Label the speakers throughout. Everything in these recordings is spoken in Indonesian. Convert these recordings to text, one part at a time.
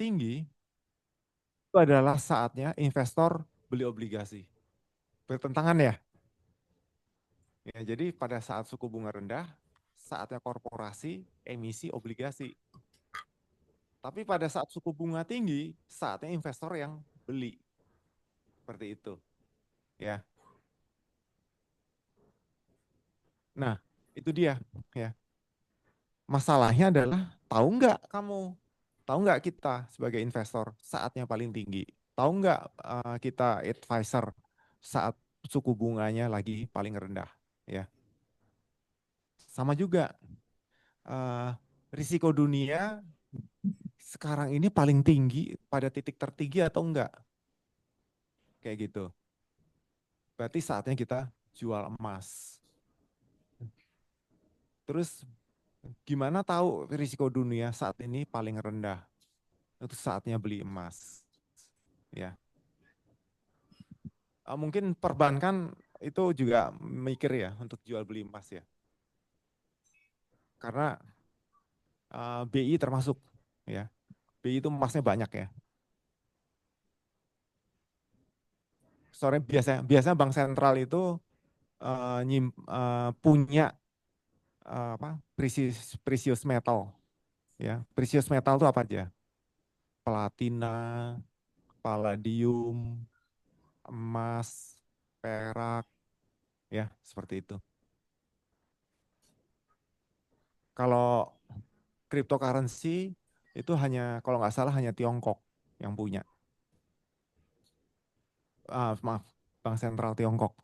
Speaker 1: tinggi, itu adalah saatnya investor beli obligasi. Bertentangan ya? Ya, jadi pada saat suku bunga rendah, saatnya korporasi emisi obligasi. Tapi pada saat suku bunga tinggi, saatnya investor yang beli. Seperti itu. Ya. Nah, itu dia. Ya. Masalahnya adalah, tahu nggak kita sebagai investor saatnya paling tinggi? Tahu nggak kita advisor saat suku bunganya lagi paling rendah? Ya, sama juga. eh, Risiko dunia sekarang ini paling tinggi pada titik tertinggi atau enggak? Kayak gitu. Berarti saatnya kita jual emas. Terus gimana tahu risiko dunia saat ini paling rendah? Itu saatnya beli emas. Ya, mungkin perbankan itu juga mikir ya untuk jual beli emas ya. Karena BI termasuk ya. BI itu emasnya banyak ya. Soalnya biasanya bank sentral itu punya precious metal ya. Precious metal itu apa aja? Platina, palladium, emas, perak, ya seperti itu. Kalau cryptocurrency itu hanya kalau nggak salah hanya Tiongkok yang punya. Maaf, Bank Sentral Tiongkok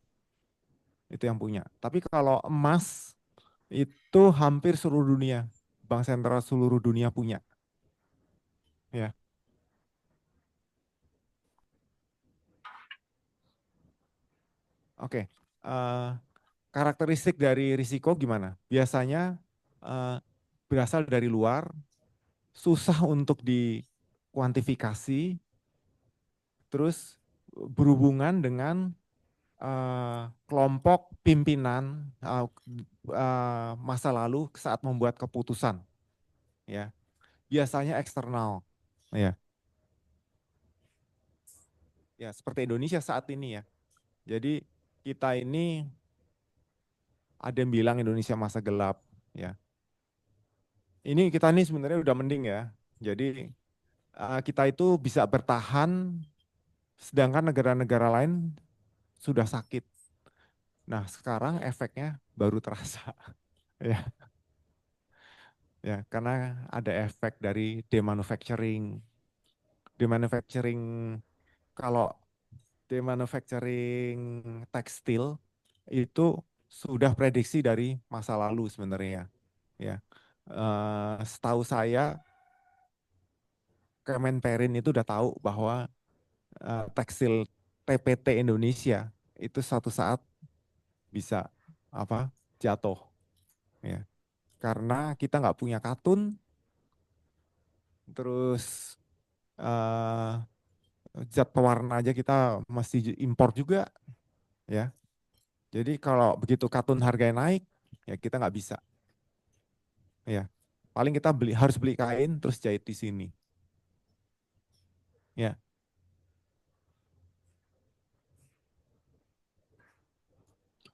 Speaker 1: itu yang punya. Tapi kalau emas itu hampir seluruh dunia, Bank Sentral seluruh dunia punya. Ya, oke. Eh, Karakteristik dari risiko gimana? Biasanya eh, berasal dari luar, susah untuk dikuantifikasi, terus berhubungan dengan kelompok pimpinan masa lalu saat membuat keputusan, ya. Biasanya eksternal, ya. Ya, seperti Indonesia saat ini ya. Jadi kita ini ada yang bilang Indonesia masa gelap, ya. Ini kita ini sebenarnya udah mending ya. Jadi kita itu bisa bertahan, sedangkan negara-negara lain sudah sakit. Nah, sekarang efeknya baru terasa, ya. Ya, karena ada efek dari demanufacturing. Demanufacturing kalau demanufacturing tekstil itu sudah prediksi dari masa lalu sebenarnya. Ya, setahu saya Kemenperin itu udah tahu bahwa tekstil TPT Indonesia itu suatu saat bisa apa jatuh. Ya, karena kita nggak punya katun, terus eh, zat pewarna aja kita masih impor juga, ya. Jadi kalau begitu katun harganya naik, ya kita nggak bisa, ya. Paling kita harus beli kain terus jahit di sini, ya.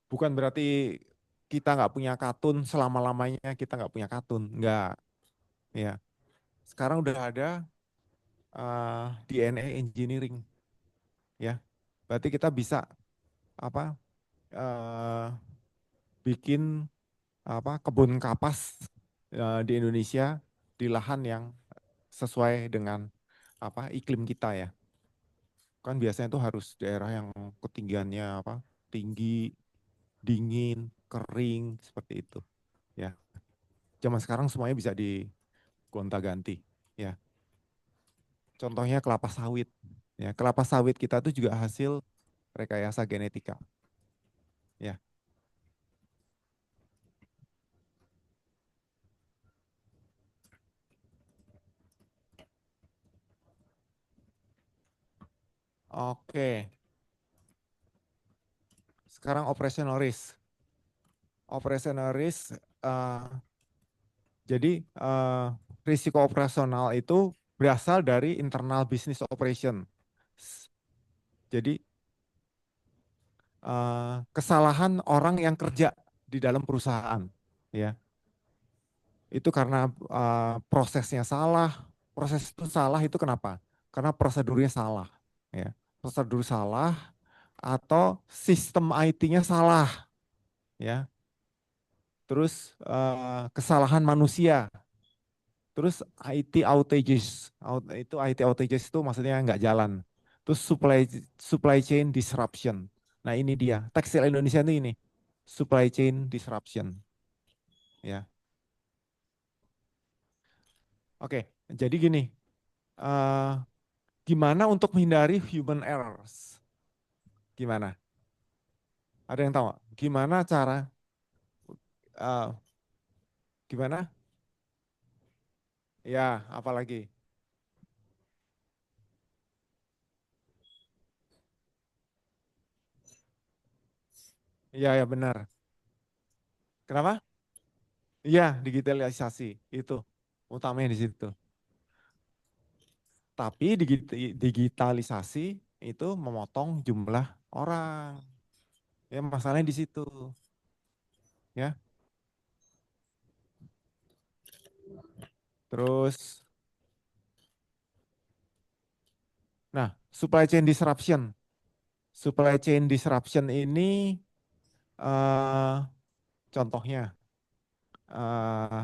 Speaker 1: Bukan berarti kita nggak punya katun selama-lamanya kita nggak punya katun, nggak, ya. Sekarang udah ada DNA engineering, ya. Berarti kita bisa apa eh, bikin kebun kapas di Indonesia di lahan yang sesuai dengan iklim kita ya. Kan biasanya itu harus daerah yang ketinggiannya tinggi, dingin, kering seperti itu ya. Zaman sekarang semuanya bisa digonta-ganti ya. Contohnya kelapa sawit ya. Kelapa sawit kita itu juga hasil rekayasa genetika ya. Oke, sekarang operational risk. Operational risk jadi risiko operasional itu berasal dari internal business operation. Jadi kesalahan orang yang kerja di dalam perusahaan, ya itu karena prosesnya salah. Proses itu salah itu kenapa? Karena prosedurnya salah, ya prosedur salah atau sistem IT-nya salah, ya. Terus kesalahan manusia. Terus IT outages, itu IT outages itu maksudnya nggak jalan. Terus supply supply chain disruption. Nah ini dia tekstil Indonesia ini supply chain disruption. Ya, oke. Jadi gini, eh, gimana untuk menghindari human errors? Gimana? Ada yang tahu nggak? Gimana cara? eh, Gimana? Ya, apalagi? Iya, ya benar. Kenapa? Iya, digitalisasi itu utamanya di situ. Tapi digitalisasi itu memotong jumlah orang. Ya masalahnya di situ, ya. Terus, nah, supply chain disruption. Supply chain disruption ini eh, contohnya eh,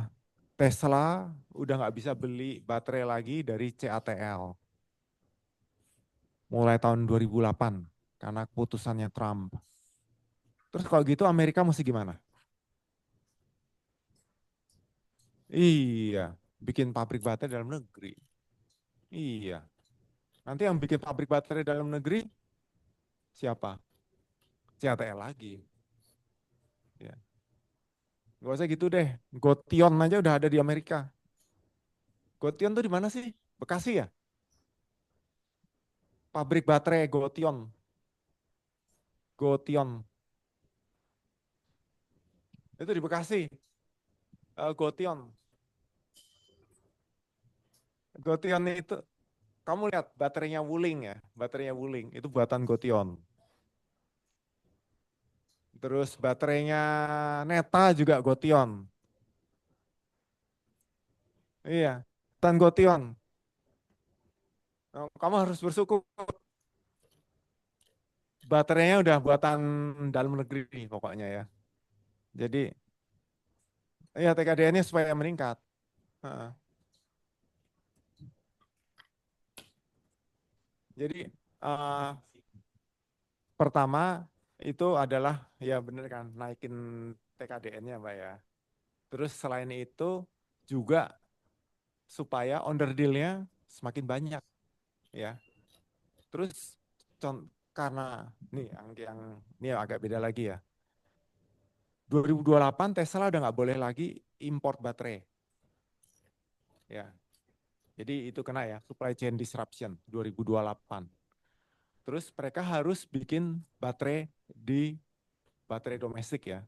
Speaker 1: Tesla udah nggak bisa beli baterai lagi dari CATL mulai tahun 2008 karena keputusannya Trump. Terus kalau gitu Amerika mesti gimana? Iya, bikin pabrik baterai dalam negeri. Iya. Nanti yang bikin pabrik baterai dalam negeri siapa? CATL lagi. Ya. Gak usah gitu deh. Gotion aja udah ada di Amerika. Gotion tuh di mana sih? Bekasi ya? Pabrik baterai Gotion. Gotion. Itu di Bekasi. Gotion. Gotion itu, kamu lihat baterainya Wuling ya? Baterainya Wuling. Itu buatan Gotion. Terus baterainya Neta juga Gotion. Iya. Buatan Gotion. Kamu harus bersyukur baterainya udah buatan dalam negeri nih pokoknya ya. Jadi ya TKDN-nya supaya meningkat. Heeh. Jadi eh, pertama itu adalah ya benar kan naikin TKDN-nya Mbak ya. Terus selain itu juga supaya underdeal-nya semakin banyak ya. Terus karena nih yang ini agak beda lagi ya. 2028 Tesla udah nggak boleh lagi import baterai ya. Jadi itu kena ya supply chain disruption 2028. Terus mereka harus bikin baterai domestik ya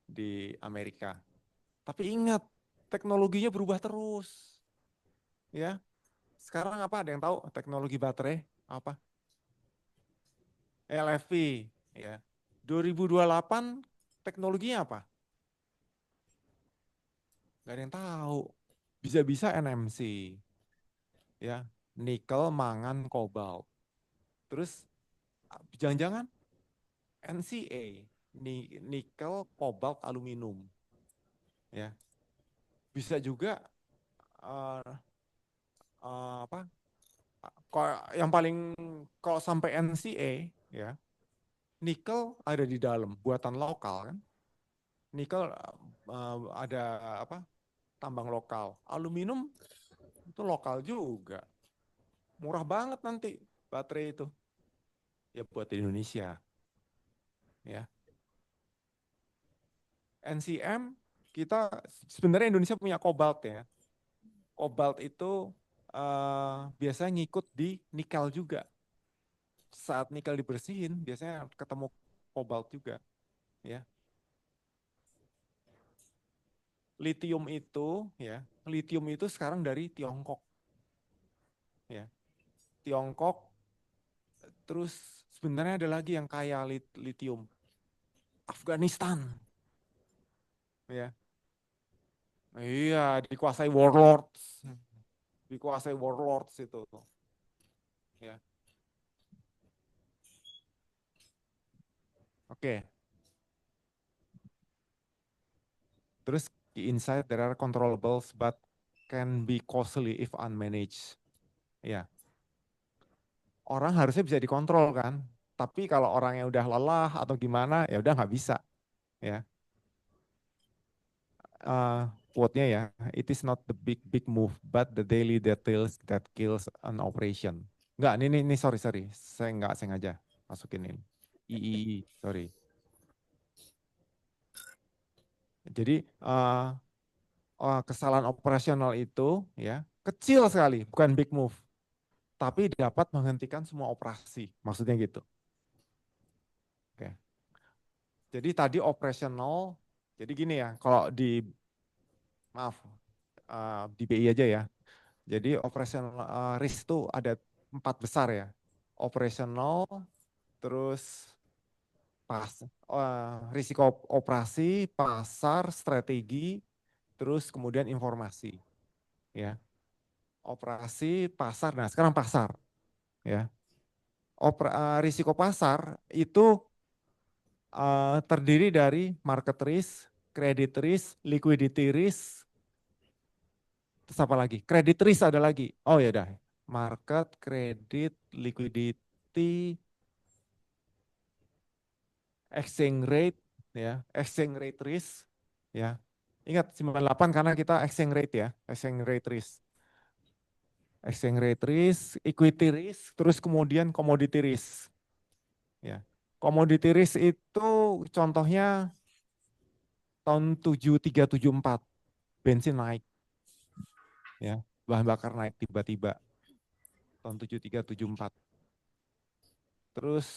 Speaker 1: di Amerika. Tapi ingat, teknologinya berubah terus, ya. Sekarang apa? Ada yang tahu teknologi baterai apa? LFP, ya. 2028 teknologinya apa? Gak ada yang tahu. Bisa-bisa NMC, ya. Nikel, mangan, kobalt. Terus jangan-jangan NCA, nikel, kobalt, aluminium, ya. Bisa juga uh, apa? Yang paling kalau sampai NCA, ya nikel ada di dalam buatan lokal kan, nikel ada apa tambang lokal, aluminium itu lokal juga, murah banget nanti baterai itu ya buat Indonesia ya. NCM kita sebenarnya Indonesia punya kobalt ya, kobalt itu biasanya ngikut di nikel juga, saat nikel dibersihin biasanya ketemu kobalt juga ya. Litium itu ya, litium itu sekarang dari Tiongkok ya. Tiongkok, terus sebenarnya ada lagi yang kaya litium, Afghanistan, ya. Iya, dikuasai warlords, dikuasai warlords itu, ya. Oke, terus di inside there are controllables but can be costly if unmanaged. Ya, orang harusnya bisa dikontrol kan, tapi kalau orangnya udah lelah atau gimana, ya udah nggak bisa, ya. Quote-nya ya, it is not the big move, but the daily details that kills an operation. Enggak, ini sorry, saya nggak sengaja masukin ini. Sorry. Jadi kesalahan operasional itu ya kecil sekali, bukan big move, tapi dapat menghentikan semua operasi. Maksudnya gitu. Oke. Jadi tadi operasional, jadi gini ya, kalau di maaf di BI aja ya. Jadi operasional risk itu ada 4 besar ya. Operasional, terus risiko operasi, pasar, strategi, terus kemudian informasi. Ya, operasi, pasar. Nah, sekarang pasar. Ya, risiko pasar itu terdiri dari market risk, credit risk, liquidity risk, terus apa lagi? Credit risk ada lagi. Oh ya dah, market, credit, liquidity, exchange rate, ya, exchange rate risk, ya. Ingat 98 karena kita exchange rate ya, exchange rate risk. Exchange rate risk, equity risk, terus kemudian commodity risk. Ya. Commodity risk itu contohnya tahun 7374 bensin naik ya, bahan bakar naik tiba-tiba tahun 7374. Terus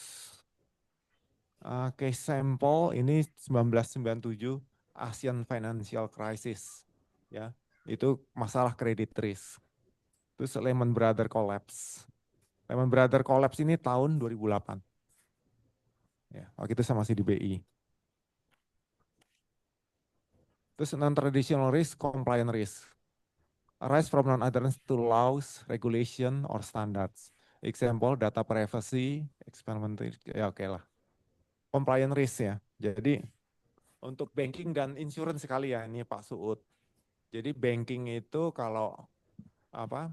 Speaker 1: case sample ini 1997 Asian Financial Crisis ya. Itu masalah credit risk. Terus Lehman Brothers collapse. Lehman Brothers collapse ini tahun 2008. Ya, waktu itu saya masih di BI. Terus non-traditional risk, compliant risk. Arise from non-adherence to laws, regulation, or standards. Example, data privacy, experimental, ya oke lah. Compliant risk ya. Jadi untuk banking dan insurance sekali ya, ini Pak Suud. Jadi banking itu kalau apa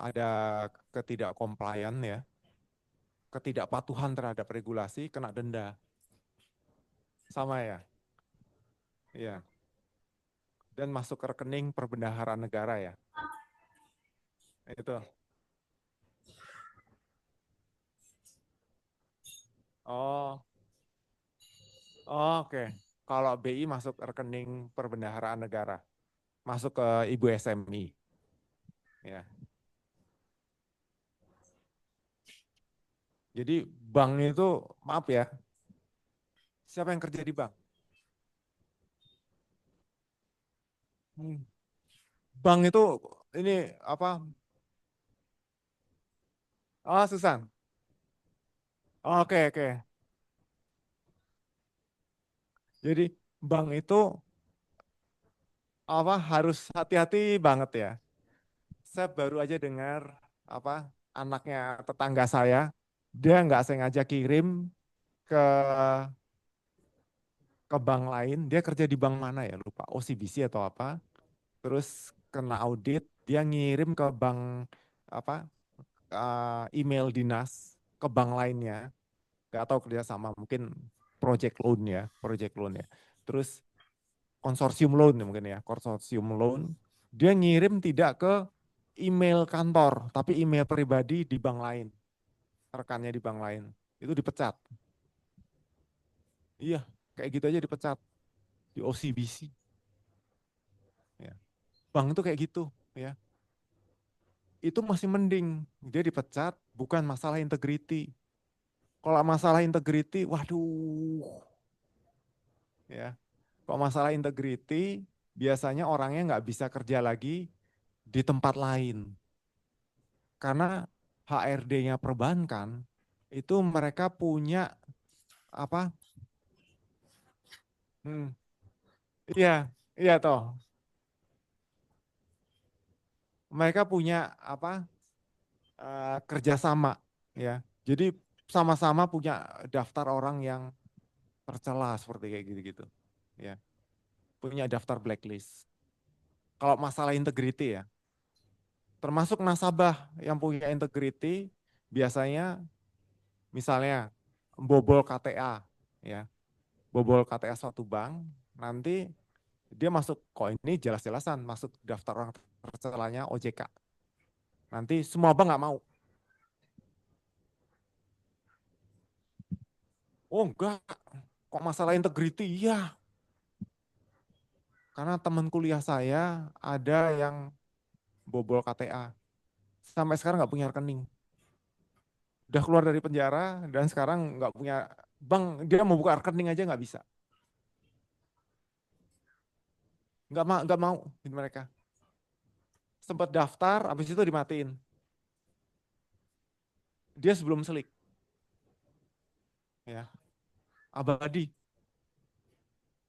Speaker 1: ada ketidak compliant ya, ketidakpatuhan terhadap regulasi kena denda. Sama ya. Iya. Dan masuk ke rekening perbendaharaan negara ya. Itu. Oh, oh oke. Kalau BI masuk rekening perbendaharaan negara, masuk ke Ibu SMI. Ya. Jadi bank itu, maaf ya, siapa yang kerja di bank? Hmm. Bank itu ini apa? Oh, Susan. Oh, oke, oke. Jadi bank itu apa harus hati-hati banget ya. Saya baru aja dengar apa anaknya tetangga saya, dia nggak sengaja kirim ke bank lain, dia kerja di bank mana ya lupa, OCBC atau apa. Terus kena audit, dia ngirim ke bank apa email dinas ke bank lainnya, nggak tahu kerjasama mungkin project loan ya. Terus konsorsium loan ya mungkin ya, konsorsium loan. Dia ngirim tidak ke email kantor, tapi email pribadi di bank lain, rekannya di bank lain. Itu dipecat. Iya, kayak gitu aja dipecat di OCBC. Ya. Bank itu kayak gitu, ya. Itu masih mending dia dipecat bukan masalah integriti. Kalau masalah integriti, waduh, ya. Kalau masalah integriti, biasanya orangnya nggak bisa kerja lagi, di tempat lain. Karena HRD-nya perbankan itu mereka punya apa? Hmm, iya, iya toh. Mereka punya apa? Kerjasama, ya. Jadi sama-sama punya daftar orang yang tercela seperti kayak gitu-gitu, ya. Punya daftar blacklist. Kalau masalah integriti ya, termasuk nasabah yang punya integriti biasanya misalnya bobol KTA, ya, bobol KTA suatu bank, nanti dia masuk kok ini jelas-jelasan masuk daftar orang tercelanya OJK. Nanti semua bank nggak mau. Oh enggak, kok masalah integriti? Iya, karena teman kuliah saya ada yang bobol KTA, sampai sekarang nggak punya rekening. Udah keluar dari penjara dan sekarang nggak punya bank, dia mau buka rekening aja nggak bisa. Nggak mau mereka. Sempat daftar, habis itu dimatiin. Dia sebelum selik, ya abadi.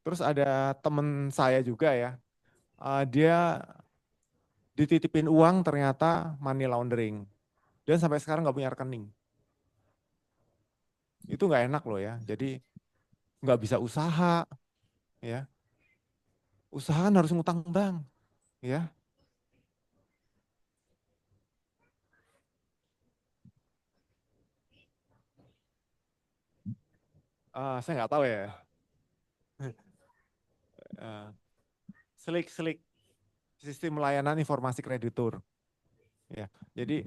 Speaker 1: Terus ada temen saya juga ya, dia dititipin uang ternyata money laundering. Dan sampai sekarang nggak punya rekening. Itu nggak enak loh ya. Jadi nggak bisa usaha, ya. Usaha kan harus ngutang bank, ya. Saya nggak tahu ya. Uh, selik sistem layanan informasi kreditur, ya. Jadi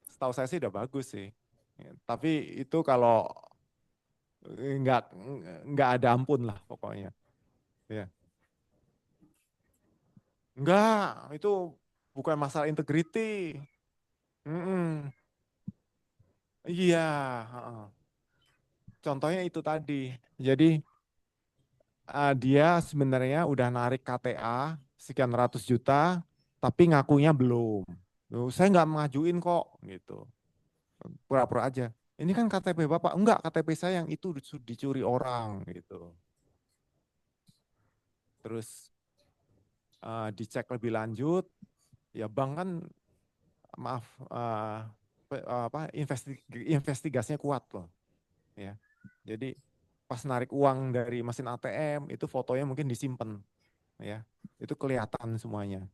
Speaker 1: setahu saya sih udah bagus sih. Ya, tapi itu kalau nggak nggak ada ampun lah pokoknya. Ya. Enggak, itu bukan masalah integriti. Mm-mm. Iya, heeh. Contohnya itu tadi. Jadi dia sebenarnya udah narik KTA sekian ratus juta, tapi ngakunya belum. Loh, saya nggak mengajuin kok, gitu. Pura-pura aja. Ini kan KTP Bapak. Enggak, KTP saya yang itu dicuri orang, gitu. Terus dicek lebih lanjut, ya bank kan maaf investigasinya kuat loh, ya. Jadi pas narik uang dari mesin ATM itu fotonya mungkin disimpan, ya. Itu kelihatan semuanya.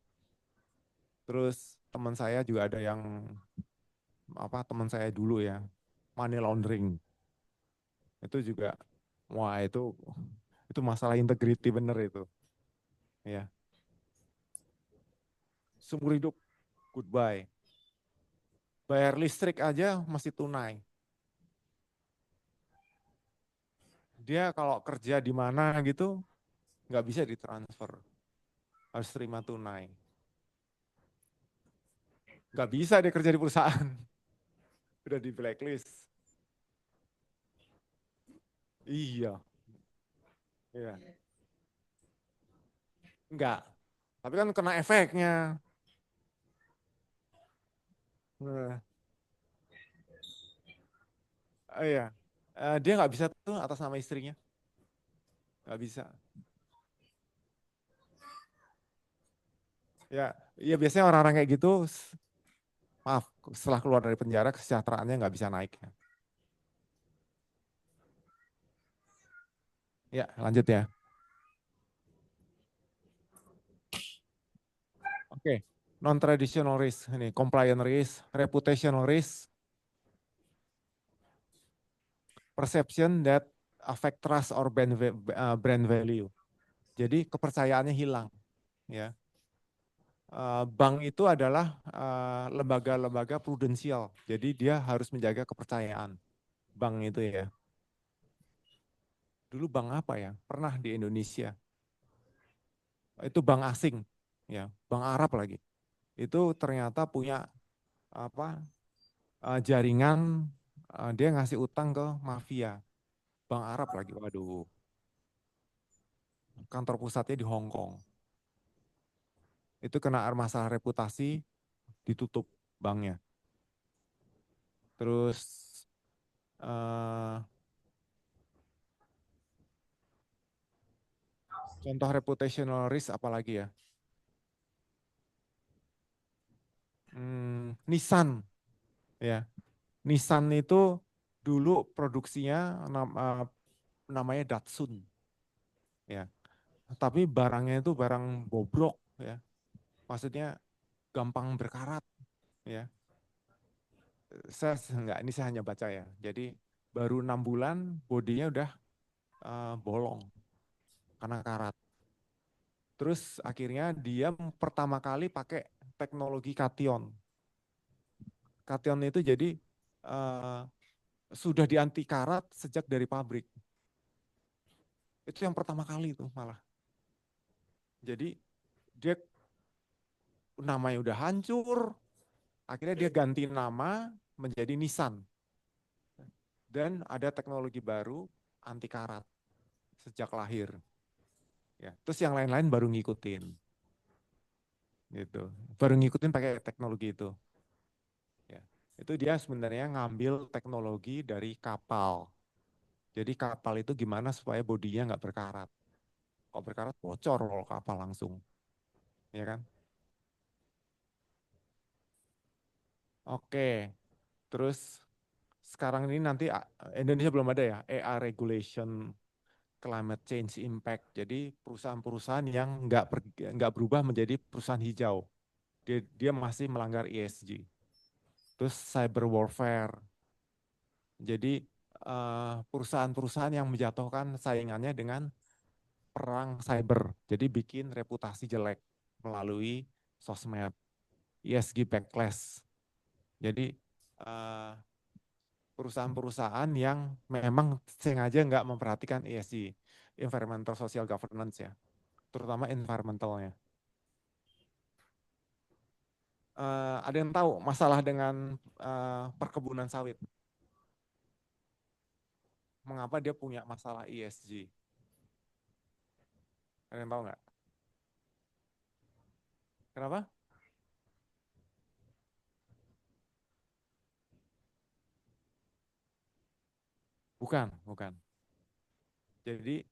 Speaker 1: Terus teman saya juga ada yang teman saya dulu ya, money laundering. Itu juga wah itu masalah integriti bener itu, ya. Seumur hidup goodbye. Bayar listrik aja masih tunai. Dia kalau kerja di mana gitu nggak bisa ditransfer, harus terima tunai. Nggak bisa dia kerja di perusahaan, udah di blacklist. Iya, iya. Enggak. Tapi kan kena efeknya. Nah, iya. Dia nggak bisa tuh atas nama istrinya. Nggak bisa. Ya, ya biasanya orang-orang kayak gitu, maaf, setelah keluar dari penjara kesejahteraannya nggak bisa naik. Ya, lanjut ya. Oke. Non-traditional risk, ini compliance risk, reputational risk, perception that affect trust or brand value. Jadi kepercayaannya hilang, ya. Bank itu adalah lembaga-lembaga prudensial. Jadi dia harus menjaga kepercayaan bank itu ya. Dulu bank apa ya? Pernah di Indonesia. Itu bank asing, ya, bank Arab lagi. Itu ternyata punya apa? Jaringan dia ngasih utang ke mafia. Bank Arab lagi. Waduh, kantor pusatnya di Hong Kong. itu kena masalah reputasi, ditutup banknya. Terus eh, contoh reputational risk apalagi ya? Nissan ya. Nissan itu dulu produksinya namanya Datsun ya. Tapi barangnya itu barang bobrok ya. Maksudnya gampang berkarat ya. Ini saya hanya baca ya. Jadi baru 6 bulan bodinya udah bolong karena karat. Terus akhirnya dia pertama kali pakai teknologi kation. Kation itu jadi uh, sudah di anti karat sejak dari pabrik. Itu yang pertama kali itu malah. Jadi dia namanya udah hancur, akhirnya dia ganti nama menjadi Nissan. Dan ada teknologi baru anti karat sejak lahir. Ya, terus yang lain-lain baru ngikutin. Gitu. Baru ngikutin pakai teknologi itu. Ya. Itu dia sebenarnya ngambil teknologi dari kapal. Jadi kapal itu gimana supaya bodinya nggak berkarat. Kalau berkarat bocor kalau kapal langsung. Ya kan? Oke. Terus sekarang ini nanti Indonesia belum ada ya EA regulation climate change impact. Jadi perusahaan-perusahaan yang nggak berubah menjadi perusahaan hijau. Dia masih melanggar ESG. Terus cyber warfare. Jadi perusahaan-perusahaan yang menjatuhkan saingannya dengan perang cyber. Jadi bikin reputasi jelek melalui sosmed, ESG backlash. Jadi perusahaan-perusahaan yang memang sengaja nggak memperhatikan ESG, environmental social governance ya, terutama environmentalnya. Ada yang tahu masalah dengan perkebunan sawit? Mengapa dia punya masalah ESG? Ada yang tahu nggak? Kenapa? Bukan, bukan. Jadi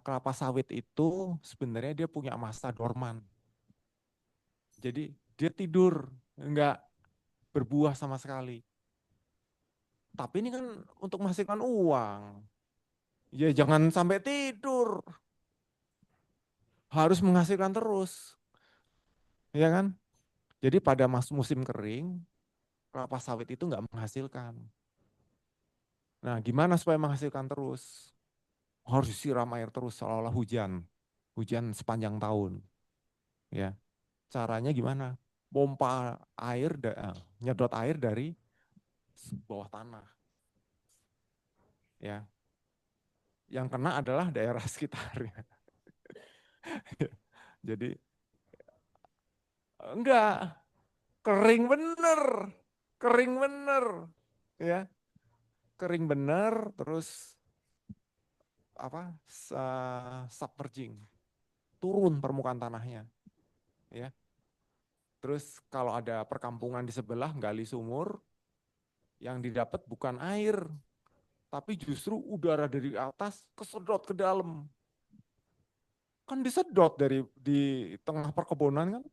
Speaker 1: kelapa sawit itu sebenarnya dia punya masa dorman. Jadi dia tidur, nggak berbuah sama sekali. Tapi ini kan untuk menghasilkan uang. Ya jangan sampai tidur, harus menghasilkan terus, ya kan? Jadi pada musim kering, kelapa sawit itu nggak menghasilkan. Nah, gimana supaya menghasilkan terus? Harus disiram air terus seolah-olah hujan, hujan sepanjang tahun. Ya, caranya gimana? Pompa air, nyedot air dari bawah tanah. Ya, yang kena adalah daerah sekitarnya. Jadi enggak, kering bener, kering bener, ya, kering bener, terus apa? Submerging, turun permukaan tanahnya, ya. Terus kalau ada perkampungan di sebelah gali sumur, yang didapat bukan air, tapi justru udara dari atas kesedot ke dalam. Kan disedot dari di tengah perkebunan kan,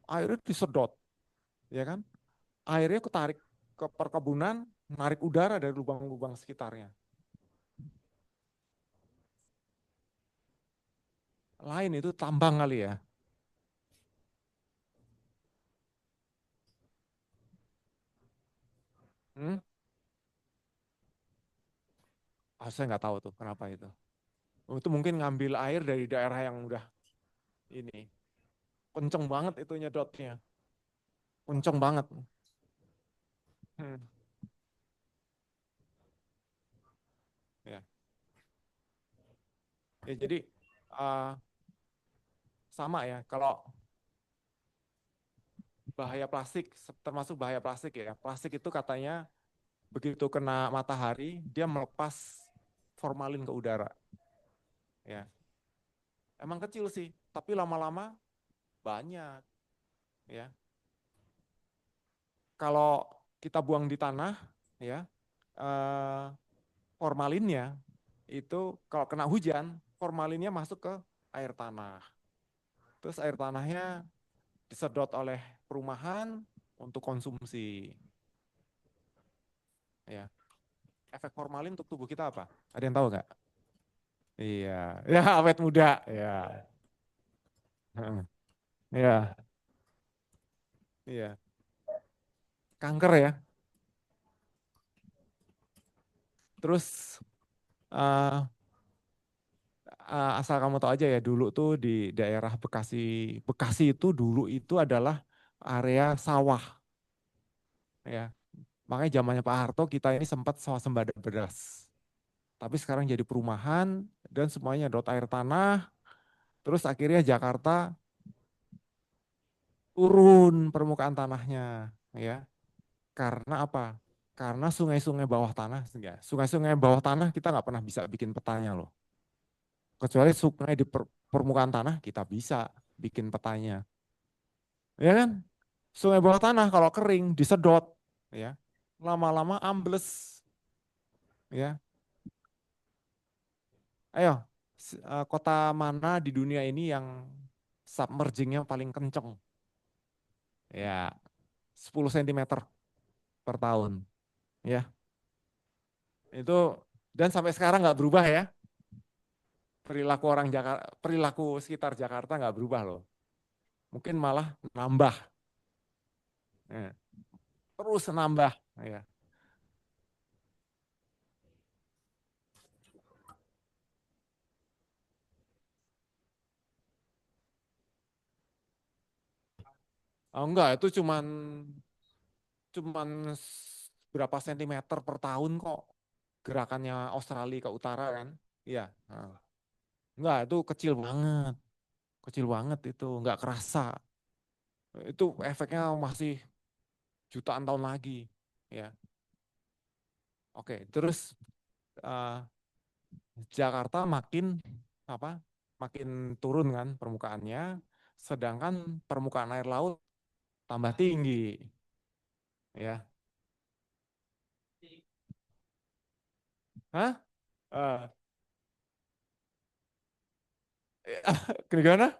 Speaker 1: airnya disedot, ya kan? Airnya ketarik ke perkebunan, narik udara dari lubang-lubang sekitarnya. Lain itu tambang kali ya. Hmm? Saya nggak tahu tuh kenapa itu. Itu mungkin ngambil air dari daerah yang udah ini. Kenceng banget itu nyedotnya. Kenceng banget. Hmm. Ya. Ya, jadi uh, sama ya. Kalau bahaya plastik, termasuk bahaya plastik ya. Plastik itu katanya begitu kena matahari, dia melepas formalin ke udara. Ya, emang kecil sih, tapi lama-lama banyak ya. Kalau kita buang di tanah ya, eh, formalinnya itu kalau kena hujan, formalinnya masuk ke air tanah. Terus air tanahnya disedot oleh perumahan untuk konsumsi. Ya, efek formalin untuk tubuh kita apa? Ada yang tahu nggak? Iya, ya awet muda. Ya, heeh. Iya, iya. Kanker ya. Terus eh, asal kamu tahu aja ya, dulu tuh di daerah Bekasi, Bekasi itu dulu itu adalah area sawah ya. Makanya zamannya Pak Harto kita ini sempat swasembada beras. Tapi sekarang jadi perumahan dan semuanya dot air tanah. Terus akhirnya Jakarta turun permukaan tanahnya ya. Karena apa? Karena sungai-sungai bawah tanah, enggak. Sungai-sungai bawah tanah kita nggak pernah bisa bikin petanya loh. Kecuali sungai di permukaan tanah kita bisa bikin petanya. Ya kan? Sungai bawah tanah kalau kering disedot ya. Lama-lama ambles ya. Ayo, kota mana di dunia ini yang submergingnya paling kenceng? Ya, 10 cm per tahun. Ya, itu dan sampai sekarang nggak berubah ya. Perilaku orang Jakarta, perilaku sekitar Jakarta nggak berubah loh. Mungkin malah nambah. Ya, terus nambah. Ya. Oh, enggak, itu cuman berapa sentimeter per tahun kok gerakannya Australia ke utara kan. Iya. Nah. Enggak, itu kecil banget itu, enggak kerasa. Itu efeknya masih jutaan tahun lagi. Ya, oke. Terus eh, Jakarta makin apa? Makin turun kan permukaannya, sedangkan permukaan air laut tambah tinggi. Ya, hah? Eh, gimana?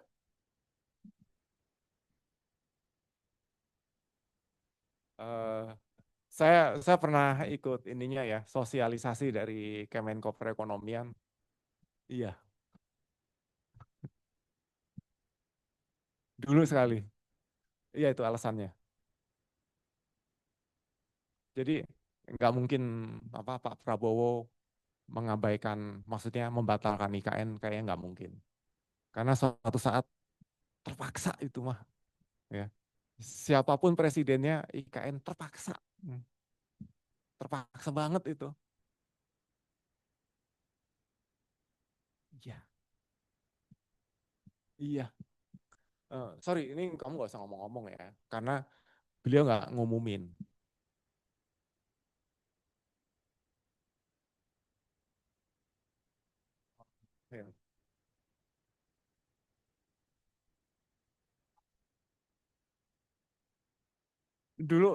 Speaker 1: Eh, saya pernah ikut ininya ya, sosialisasi dari Kemenko Perekonomian. Iya, dulu sekali. Iya itu alasannya. Jadi nggak mungkin apa Pak Prabowo mengabaikan, maksudnya membatalkan IKN, kayaknya nggak mungkin. Karena suatu saat terpaksa itu mah, ya. Siapapun presidennya IKN terpaksa. Hmm, terpaksa banget itu. Iya, iya. Sorry, ini kamu nggak usah ngomong-ngomong ya, karena beliau nggak ngumumin. Ya. Dulu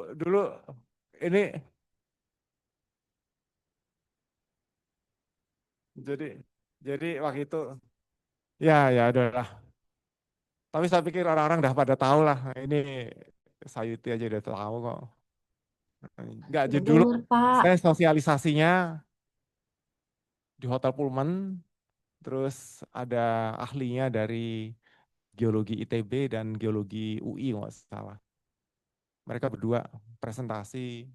Speaker 1: ini jadi jadi waktu itu ya ya udahlah. Tapi saya pikir orang-orang udah pada tahu lah. Ini Sayuti aja udah tahu kok. Enggak,
Speaker 2: Udah
Speaker 1: jadi dulu
Speaker 2: denger, Pak.
Speaker 1: saya sosialisasinya di Hotel Pullman, terus ada ahlinya dari geologi ITB dan geologi UI nggak salah. Mereka berdua presentasi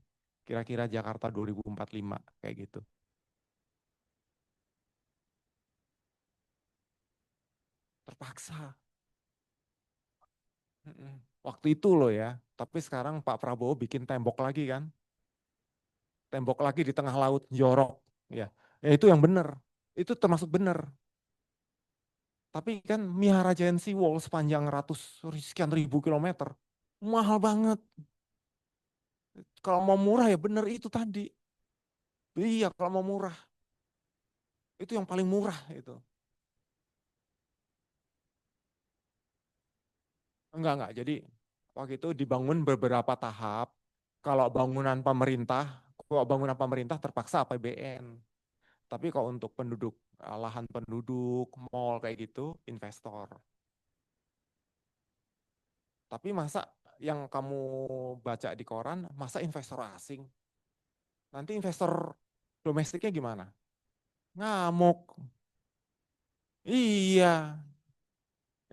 Speaker 1: kira-kira Jakarta 2045 kayak gitu. Terpaksa. Waktu itu loh ya. Tapi sekarang Pak Prabowo bikin tembok lagi kan. Tembok lagi di tengah laut, jorok. Ya, ya itu yang benar. Itu termasuk benar. Tapi kan Miharajain Wall sepanjang sekian ribu kilometer. Mahal banget. Kalau mau murah ya benar itu tadi. Iya, kalau mau murah. Itu yang paling murah itu. Enggak. Jadi waktu itu dibangun beberapa tahap. Kalau bangunan pemerintah, kalau bangunan pemerintah terpaksa APBN. Tapi kalau untuk penduduk, lahan penduduk, mall kayak gitu, investor. Tapi masa yang kamu baca di koran, masa investor asing? Nanti investor domestiknya gimana? Ngamuk. Iya,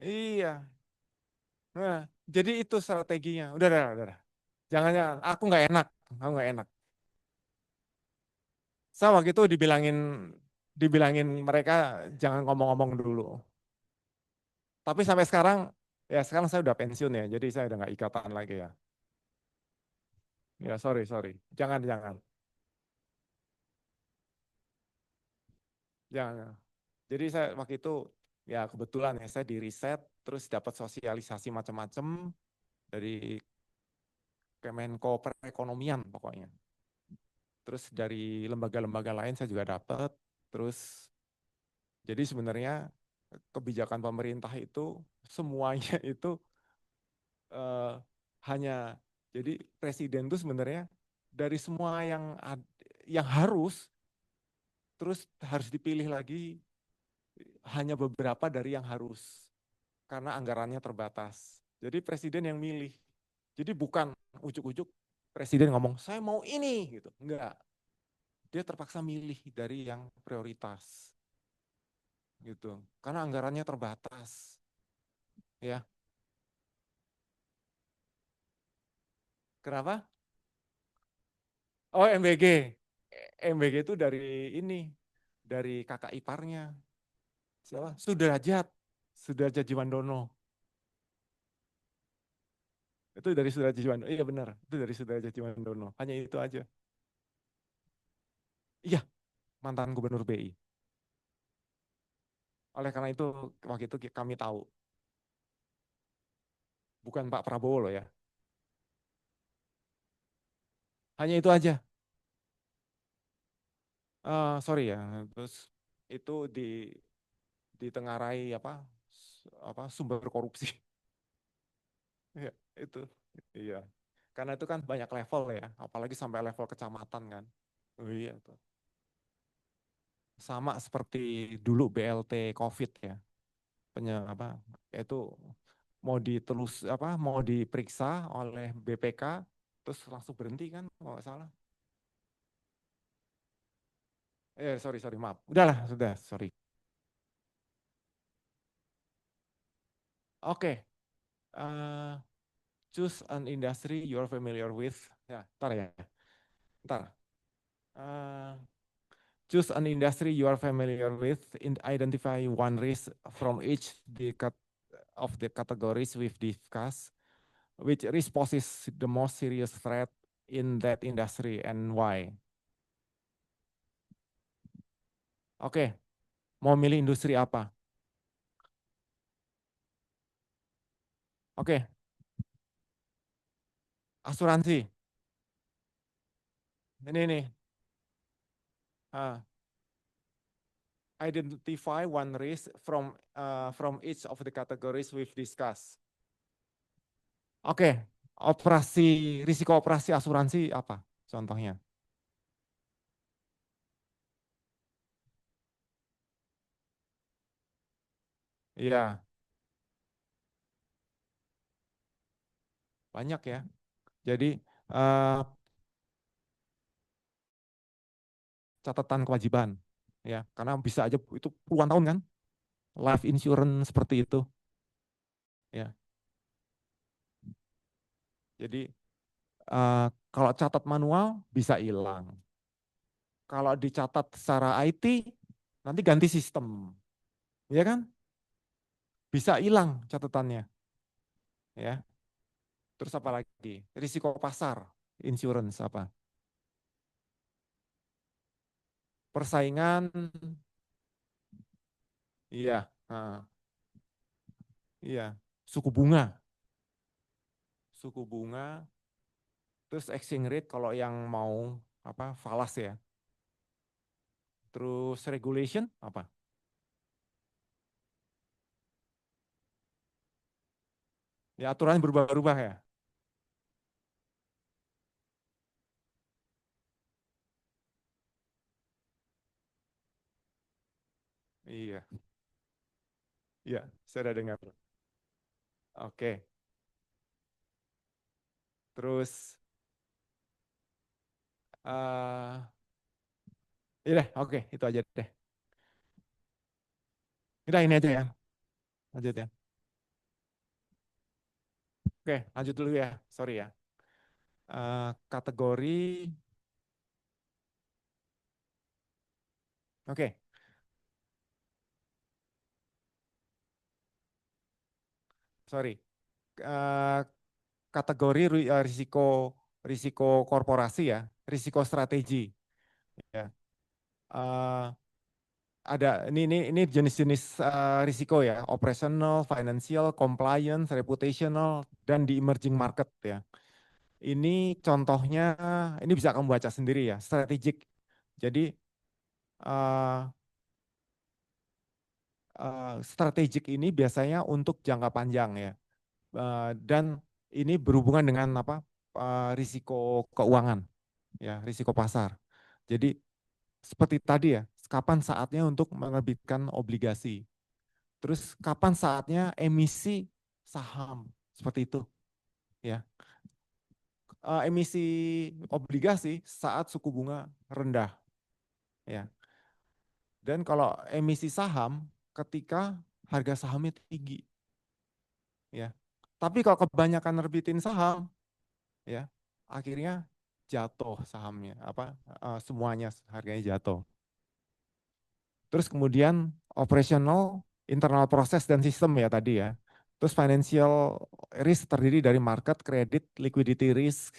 Speaker 1: iya. Nah, jadi itu strateginya. Udah. Jangan, aku nggak enak. Aku nggak enak. Saya waktu itu dibilangin mereka jangan ngomong-ngomong dulu. Tapi sampai sekarang, ya sekarang saya udah pensiun ya, jadi saya udah nggak ikatan lagi ya. Ya sorry. Jangan. Jangan. Jadi saya waktu itu ya kebetulan ya saya di riset, terus dapat sosialisasi macam-macam dari Kemenko Perekonomian pokoknya. Terus dari lembaga-lembaga lain saya juga dapat. Terus jadi sebenarnya kebijakan pemerintah itu semuanya itu eh, hanya jadi presiden itu sebenarnya dari semua yang harus terus harus dipilih lagi hanya beberapa dari yang harus karena anggarannya terbatas. Jadi presiden yang milih. Jadi bukan ujuk-ujuk presiden ngomong saya mau ini gitu. Enggak. Dia terpaksa milih dari yang prioritas gitu. Karena anggarannya terbatas. Ya. Kenapa? Oh, MBG. MBG itu dari ini, dari kakak iparnya. Siapa? Sudrajat. Sudrajat Jiwandono. Itu dari Sudrajat Jiwandono. Iya benar, itu dari Sudrajat Jiwandono. Hanya itu aja. Iya, mantan gubernur BI. Oleh karena itu, waktu itu kami tahu, bukan Pak Prabowo loh ya. Hanya itu aja. Sorry ya, terus itu ditengarai apa sumber korupsi. Iya, itu. Iya. Karena itu kan banyak level ya, apalagi sampai level kecamatan kan. Oh iya tuh. Sama seperti dulu BLT COVID ya. Apa itu mau diperiksa oleh BPK terus langsung berhenti kan kalau nggak salah. Sorry maaf. Udahlah, sudah, sorry. Oke, eh, choose an industry you're familiar with. Ya, ntar ya. Ntar. Eh, choose an industry you are familiar with. Identify one risk from each of the categories we've discussed. Which risk poses the most serious threat in that industry and why? Oke, mau milih industri apa? Oke, asuransi. Ini nih. ah, Identify one risk from each of the categories we've discussed. Oke, risiko operasi asuransi apa? Contohnya. Iya, banyak ya. Jadi eh, catatan kewajiban, ya, karena bisa aja itu puluhan tahun kan, life insurance seperti itu, ya. Jadi kalau catat manual bisa hilang. Kalau dicatat secara IT, nanti ganti sistem, ya kan? Bisa hilang catatannya, ya. Terus apa lagi? Risiko pasar, insurance apa? Persaingan, iya, iya. Suku bunga, suku bunga. Terus exchange rate kalau yang mau falas ya. Terus regulation apa? Ya aturan berubah-ubah ya. Iya, iya, saya udah dengar. Oke, terus eh iya deh, oke, itu aja deh. Udah ini aja ya, lanjut ya. Oke, lanjut dulu ya, sorry ya. Kategori, oke, sorry. Eh, Kategori risiko risiko korporasi ya, risiko strategi ya. Eh, ada ini jenis-jenis risiko ya, operational, financial, compliance, reputational, dan di emerging market ya. Ini contohnya, ini bisa kamu baca sendiri ya, strategic. Jadi eh, strategic ini biasanya untuk jangka panjang ya. Dan ini berhubungan dengan apa? Risiko keuangan ya, risiko pasar. Jadi seperti tadi ya, kapan saatnya untuk menerbitkan obligasi. Terus kapan saatnya emisi saham seperti itu ya. Emisi obligasi saat suku bunga rendah ya. Dan kalau emisi saham ketika harga sahamnya tinggi ya. Tapi kalau kebanyakan nerbitin saham ya, akhirnya jatuh sahamnya apa semuanya harganya jatuh. Terus kemudian operational, internal proses dan sistem ya tadi ya. Terus financial risk terdiri dari market, credit, liquidity risk,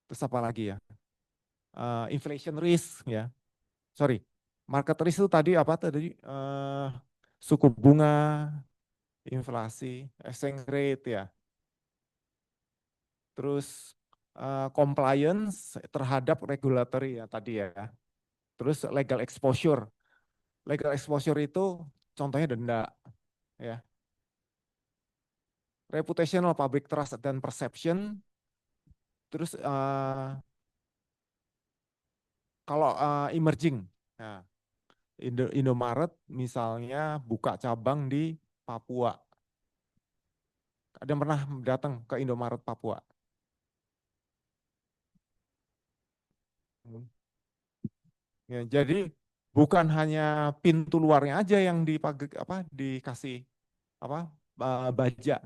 Speaker 1: terus apa lagi ya? Inflation risk ya. Sorry, market risk itu tadi apa tadi? Suku bunga, inflasi, exchange rate ya. Terus compliance terhadap regulatory ya tadi ya. Terus legal exposure. Legal exposure itu contohnya denda ya. Reputational, public trust dan perception. Terus kalau emerging, nah, Indomaret misalnya buka cabang di Papua. Ada yang pernah datang ke Indomaret Papua? Hmm. Ya, jadi bukan hanya pintu luarnya aja yang apa dikasih apa baja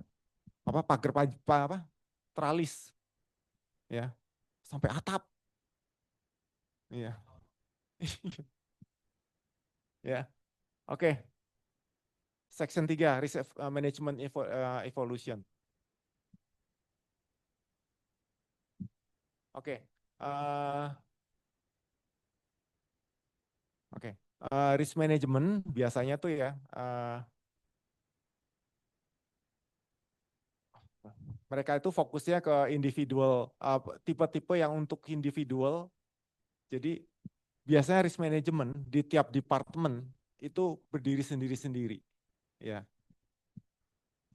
Speaker 1: apa pagar apa tralis ya sampai atap ya. Ya, oke. Section 3 Risk Management Evolution. Oke. eh, oke. Risk management biasanya tuh ya mereka itu fokusnya ke individual tipe-tipe yang untuk individual. Jadi biasanya risk management di tiap departemen itu berdiri sendiri-sendiri. Ya,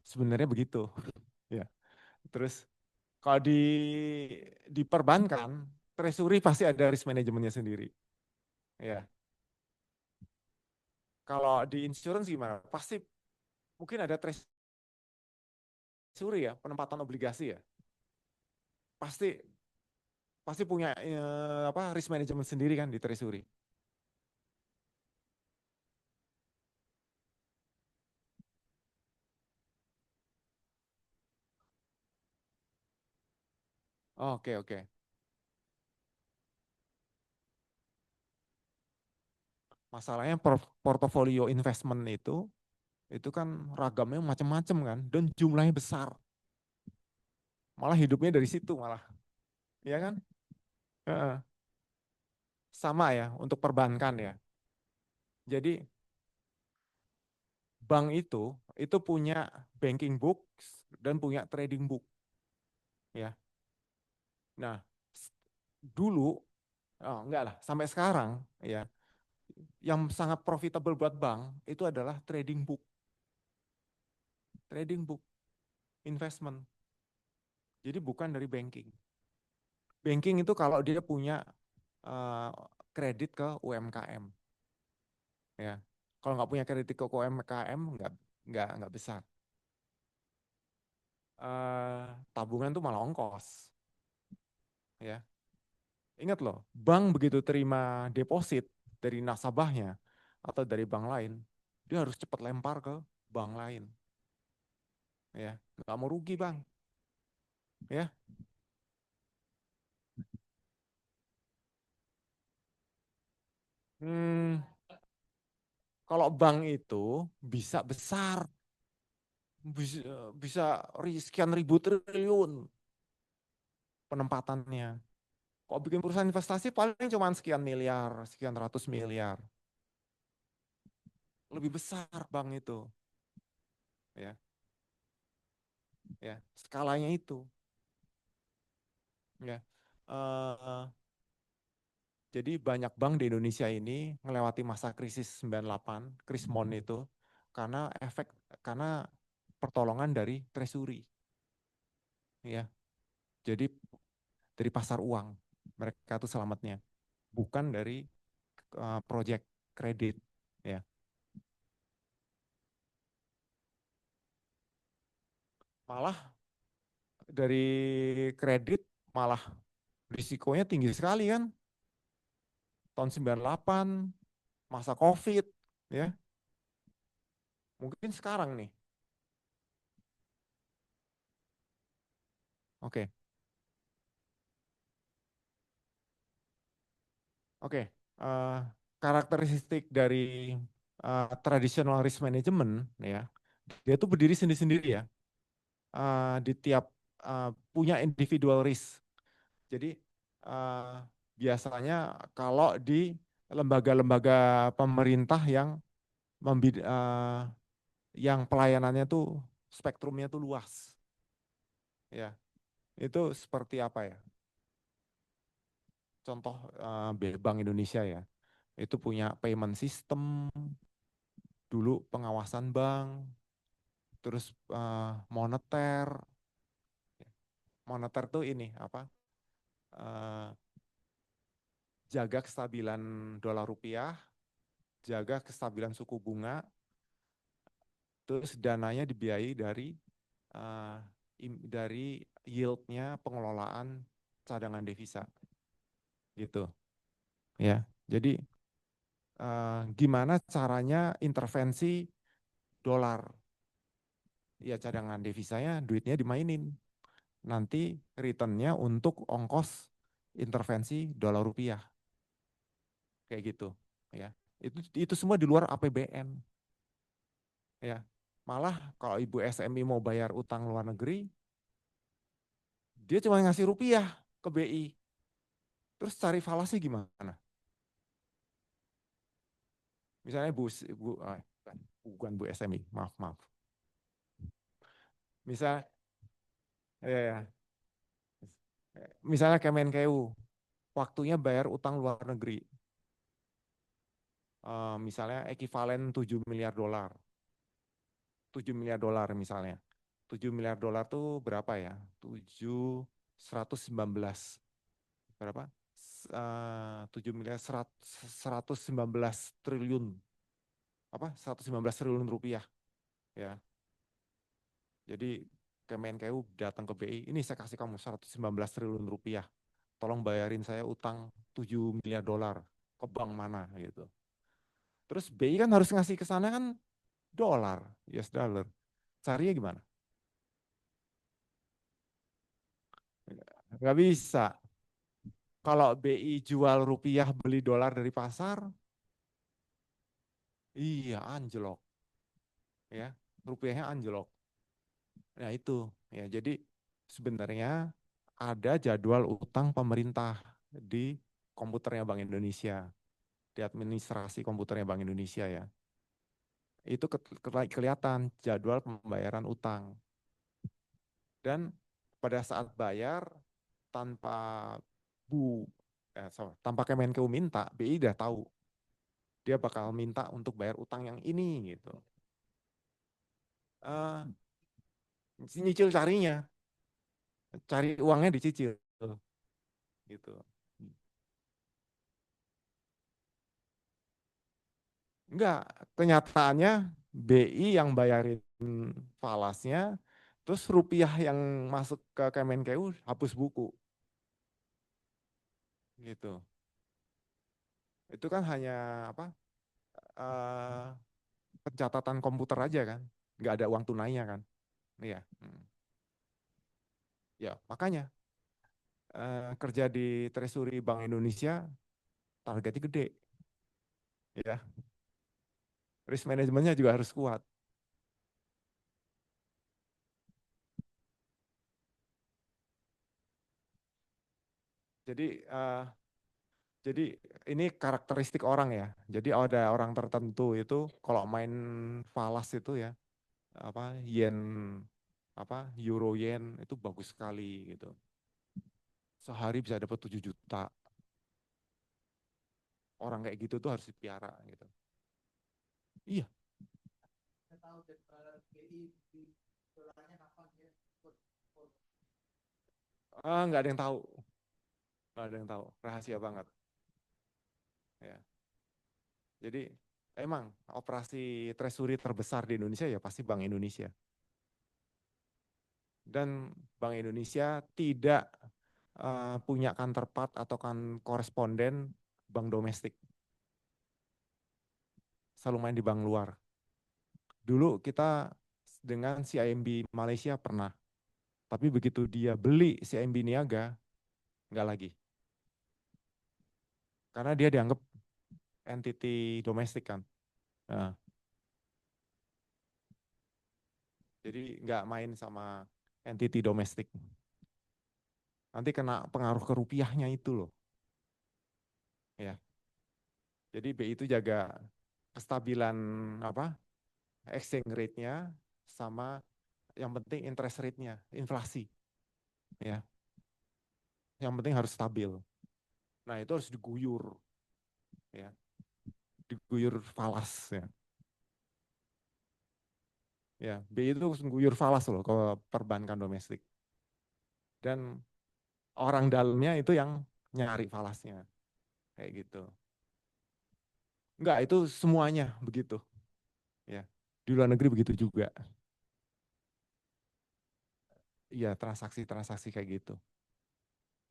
Speaker 1: sebenarnya begitu. Ya. Terus kalau di perbankan, treasury pasti ada risk manajemennya sendiri. Ya. Kalau di insurance gimana? Pasti mungkin ada treasury ya, penempatan obligasi ya. Pasti pasti punya apa risk management sendiri kan di treasury. Oke, oke. Masalahnya portofolio investment itu kan ragamnya macam-macam kan dan jumlahnya besar. Malah hidupnya dari situ malah. Ya kan? Heeh. Sama ya untuk perbankan ya. Jadi bank itu punya banking book dan punya trading book ya. Nah, dulu enggak lah sampai sekarang ya yang sangat profitable buat bank itu adalah trading book. Trading book investment. Jadi bukan dari banking. Banking itu kalau dia punya eh, kredit ke UMKM, ya. Kalau nggak punya kredit ke UMKM, nggak besar. Tabungan tuh malah ongkos, ya. Ingat loh, bank begitu terima deposit dari nasabahnya atau dari bank lain, dia harus cepat lempar ke bank lain, ya. Nggak mau rugi bang, ya. Hmm, kalau bank itu bisa besar, bisa sekian ribu triliun penempatannya. Kok bikin perusahaan investasi paling cuma sekian miliar, sekian ratus miliar. Lebih besar bank itu, ya, ya, skalanya itu, ya. Eh, jadi banyak bank di Indonesia ini melewati masa krisis 98, krismon itu, karena karena pertolongan dari treasury, ya. Jadi dari pasar uang mereka tuh selamatnya, bukan dari project kredit, ya. Malah dari kredit malah risikonya tinggi sekali kan, tahun 98 masa COVID, ya. Mungkin sekarang nih. Oke. Oke. Eh, Karakteristik dari traditional risk management, ya. Dia tuh berdiri sendiri-sendiri, ya. Di tiap punya individual risk. Jadi eh, biasanya kalau di lembaga-lembaga pemerintah yang pelayanannya tuh spektrumnya tuh luas, ya. Itu seperti apa ya? Contoh Bank Indonesia, ya. Itu punya payment system, dulu pengawasan bank, terus moneter. Moneter tuh ini apa? eh, Jaga kestabilan dolar rupiah, jaga kestabilan suku bunga, terus dananya dibiayai eh, dari yieldnya pengelolaan cadangan devisa, gitu, ya. Jadi gimana caranya intervensi dolar, ya cadangan devisanya duitnya dimainin, nanti returnnya untuk ongkos intervensi dolar rupiah, kayak gitu, ya. Itu semua di luar APBN, ya. Malah kalau ibu SMI mau bayar utang luar negeri, dia cuma ngasih rupiah ke BI, terus cari falasi gimana? Misalnya bukan Bu SMI, maaf maaf. Misal, ya, ya. Misalnya Kemenkeu, waktunya bayar utang luar negeri, misalnya ekivalen 7 miliar dolar, 7 miliar dolar misalnya. 7 miliar dolar tuh berapa ya? 7, 119, berapa? 7 miliar 119 triliun, apa? 119 triliun rupiah, ya. Jadi Kemenkeu datang ke BI, ini saya kasih kamu 119 triliun rupiah. Tolong bayarin saya utang 7 miliar dolar ke bank mana gitu. Terus BI kan harus ngasih ke sana kan dolar, US dollar. Carinya gimana? Nggak bisa. Kalau BI jual rupiah beli dolar dari pasar, iya anjlok, ya. Rupiahnya anjlok. Nah itu, ya. Jadi sebenarnya ada jadwal utang pemerintah di komputernya Bank Indonesia, di administrasi komputernya Bank Indonesia, ya. Itu kelihatan jadwal pembayaran utang. Dan pada saat bayar tanpa Bu tanpa Kemenkeu minta, BI udah tahu dia bakal minta untuk bayar utang yang ini gitu. Eh, nyicil carinya, cari uangnya dicicil gitu. Enggak, kenyataannya BI yang bayarin falasnya, terus rupiah yang masuk ke Kemenkeu hapus buku gitu. Itu kan hanya apa? eh, Pencatatan komputer aja kan, nggak ada uang tunainya kan. Iya. Ya makanya kerja di Treasury Bank Indonesia targetnya gede, ya. Risk manajemennya juga harus kuat. Jadi jadi ini karakteristik orang ya. Jadi ada orang tertentu itu kalau main falas itu ya, apa yen, apa euro yen itu bagus sekali gitu. Sehari bisa dapat 7 juta. Orang kayak gitu tuh harus dipiara gitu. Iya. Nggak ada yang tahu, nggak ada yang tahu, rahasia banget. Ya. Jadi emang operasi treasury terbesar di Indonesia ya pasti Bank Indonesia. Dan Bank Indonesia tidak punya counterpart atau kan koresponden bank domestik. Selalu main di bank luar. Dulu kita dengan CIMB Malaysia pernah, tapi begitu dia beli CIMB Niaga, nggak lagi. Karena dia dianggap entity domestik kan. Nah, jadi nggak main sama entity domestik. Nanti kena pengaruh ke rupiahnya itu loh. Ya. Jadi BI itu jaga kestabilan apa exchange rate-nya sama yang penting interest rate-nya, inflasi. Ya. Yang penting harus stabil. Nah, itu harus diguyur ya. Diguyur falas ya. Ya, BI itu guyur falas loh ke perbankan domestik. Dan orang dalamnya itu yang nyari falasnya. Kayak gitu. Enggak, itu semuanya begitu. Ya. Di luar negeri begitu juga. Iya, transaksi-transaksi kayak gitu.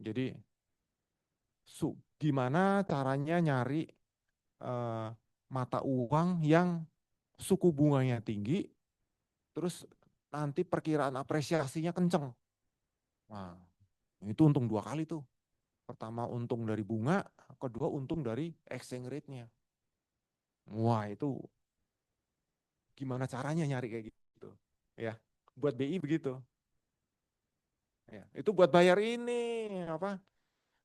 Speaker 1: Jadi gimana caranya nyari eh, mata uang yang suku bunganya tinggi, terus nanti perkiraan apresiasinya kenceng. Nah, itu untung dua kali tuh. Pertama untung dari bunga, kedua untung dari exchange rate-nya. Wah, itu gimana caranya nyari kayak gitu. Ya, buat BI begitu. Ya, itu buat bayar ini apa?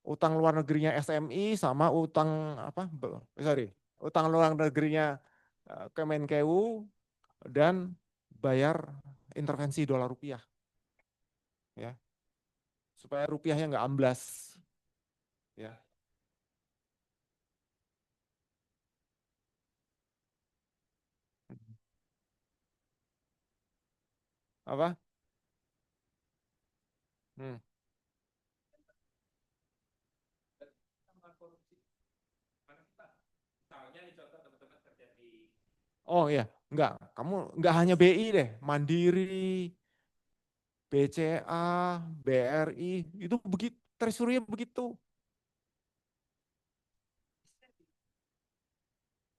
Speaker 1: Utang luar negerinya SMI sama utang apa? Sorry, utang luar negerinya Kemenkeu dan bayar intervensi dolar rupiah ya supaya rupiahnya nggak amblas ya. Apa? Hmm. Oh iya, enggak. Kamu enggak hanya BI deh, Mandiri, BCA, BRI, itu begitu, treasury begitu.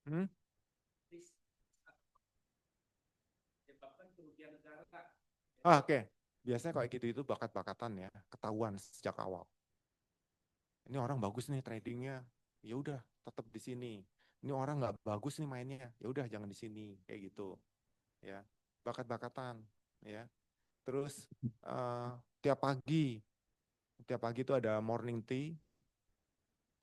Speaker 1: Hmm? Oke. Biasanya kayak gitu itu bakat-bakatan ya, ketahuan sejak awal. Ini orang bagus nih tradingnya, ya udah tetap di sini. Ini orang nggak bagus nih mainnya, ya udah jangan di sini, kayak gitu. Ya, bakat-bakatan, ya. Terus eh, tiap pagi, tiap pagi itu ada morning tea.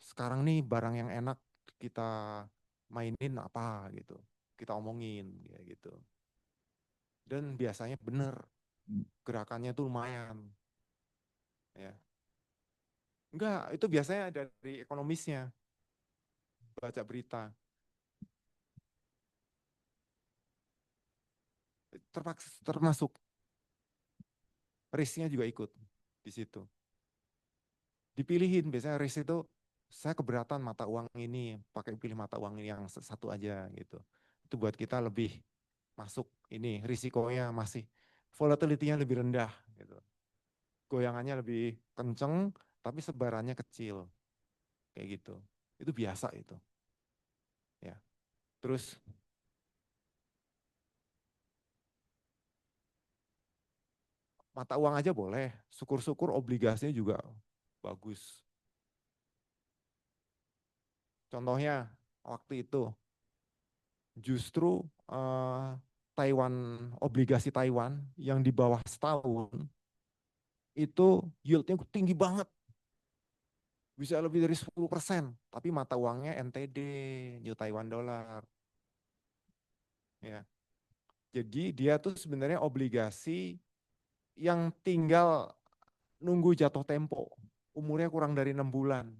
Speaker 1: Sekarang nih barang yang enak kita mainin apa gitu, kita omongin kayak gitu. Dan biasanya bener, gerakannya tuh lumayan, ya. Enggak, itu biasanya dari ekonomisnya, baca berita. Termasuk risknya juga ikut di situ. Dipilihin biasanya risk itu saya keberatan mata uang ini, pakai pilih mata uang ini yang satu aja gitu. Itu buat kita lebih masuk ini risikonya masih volatility-nya lebih rendah gitu. Goyangannya lebih kenceng tapi sebarannya kecil kayak gitu. Itu biasa itu. Ya. Terus mata uang aja boleh, syukur-syukur obligasinya juga bagus. Contohnya waktu itu justru Taiwan, obligasi Taiwan yang di bawah setahun itu yieldnya tinggi banget, bisa lebih dari 10%, tapi mata uangnya NTD, New Taiwan Dollar. Ya. Jadi dia tuh sebenarnya obligasi yang tinggal nunggu jatuh tempo, umurnya kurang dari 6 bulan.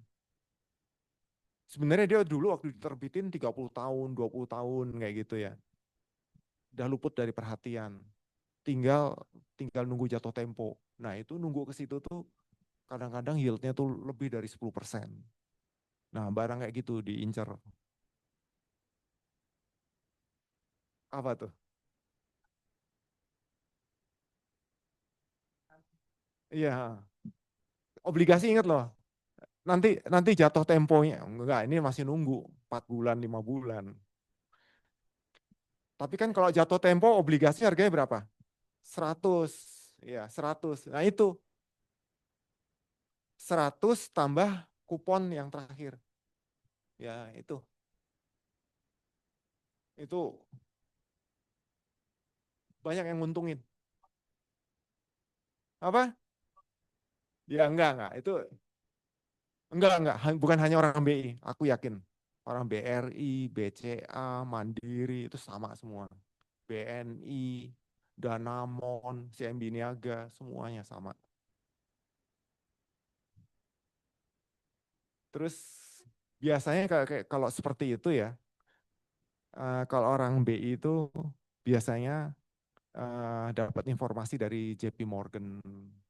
Speaker 1: Sebenarnya dia dulu waktu diterbitin 30 tahun, 20 tahun kayak gitu ya. Udah luput dari perhatian. Tinggal tinggal nunggu jatuh tempo. Nah, itu nunggu ke situ tuh kadang-kadang yieldnya tuh lebih dari 10%. Nah, barang kayak gitu diincar. Apa tuh? Iya, obligasi ingat loh. Nanti nanti jatuh temponya. Enggak, ini masih nunggu 4 bulan, 5 bulan. Tapi kan kalau jatuh tempo obligasi harganya berapa? 100. Ya, 100. Nah, itu 100 tambah kupon yang terakhir. Ya, itu banyak yang nguntungin. Apa? Ya enggak. Itu enggak. Bukan hanya orang BI, aku yakin. Orang BRI, BCA, Mandiri itu sama semua. BNI, Danamon, CMB Niaga, semuanya sama. Terus biasanya kalau seperti itu ya, kalau orang BI itu biasanya dapat informasi dari JP Morgan,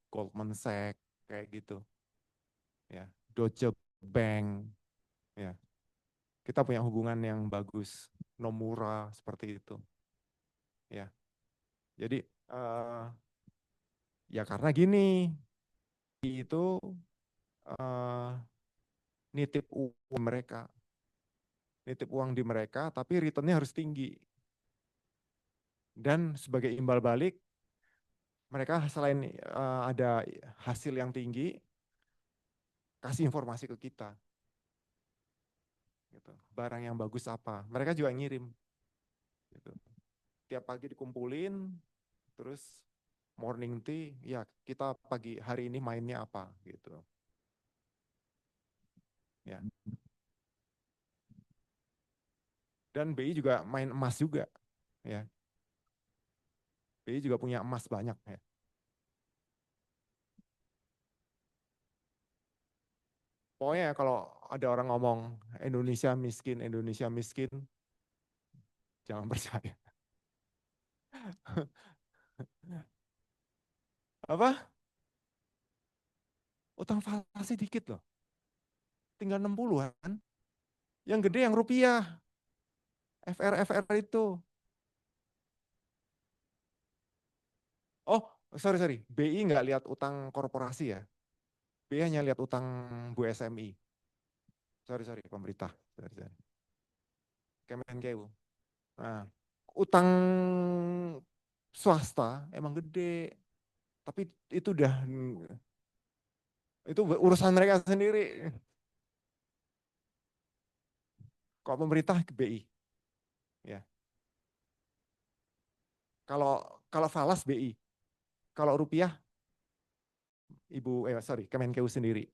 Speaker 1: Goldman Sachs, kayak gitu. Ya, Deutsche Bank, ya. Kita punya hubungan yang bagus, Nomura seperti itu, ya. Jadi ya karena gini, itu eh, nitip uang mereka, nitip uang di mereka, tapi returnnya harus tinggi. Dan sebagai imbal balik, mereka selain ada hasil yang tinggi, kasih informasi ke kita. Gitu. Barang yang bagus apa? Mereka juga ngirim. Gitu. Tiap pagi dikumpulin, terus morning tea, ya kita pagi hari ini mainnya apa gitu. Ya. Dan BI juga main emas juga, ya. BI juga punya emas banyak ya. Pokoknya kalau ada orang ngomong Indonesia miskin, jangan percaya. Apa? Utang falas dikit loh, tinggal 60-an. Yang gede yang rupiah, FR itu. Oh, sorry. BI nggak lihat utang korporasi ya. BI hanya lihat utang Bu SMI. Sorry, pemerintah. Sorry. Kemenkeu. Nah, utang swasta emang gede, tapi itu udah itu urusan mereka sendiri. Kalau pemerintah ke BI, ya. Kalau kalau falas BI, kalau rupiah Kemenkeu sendiri.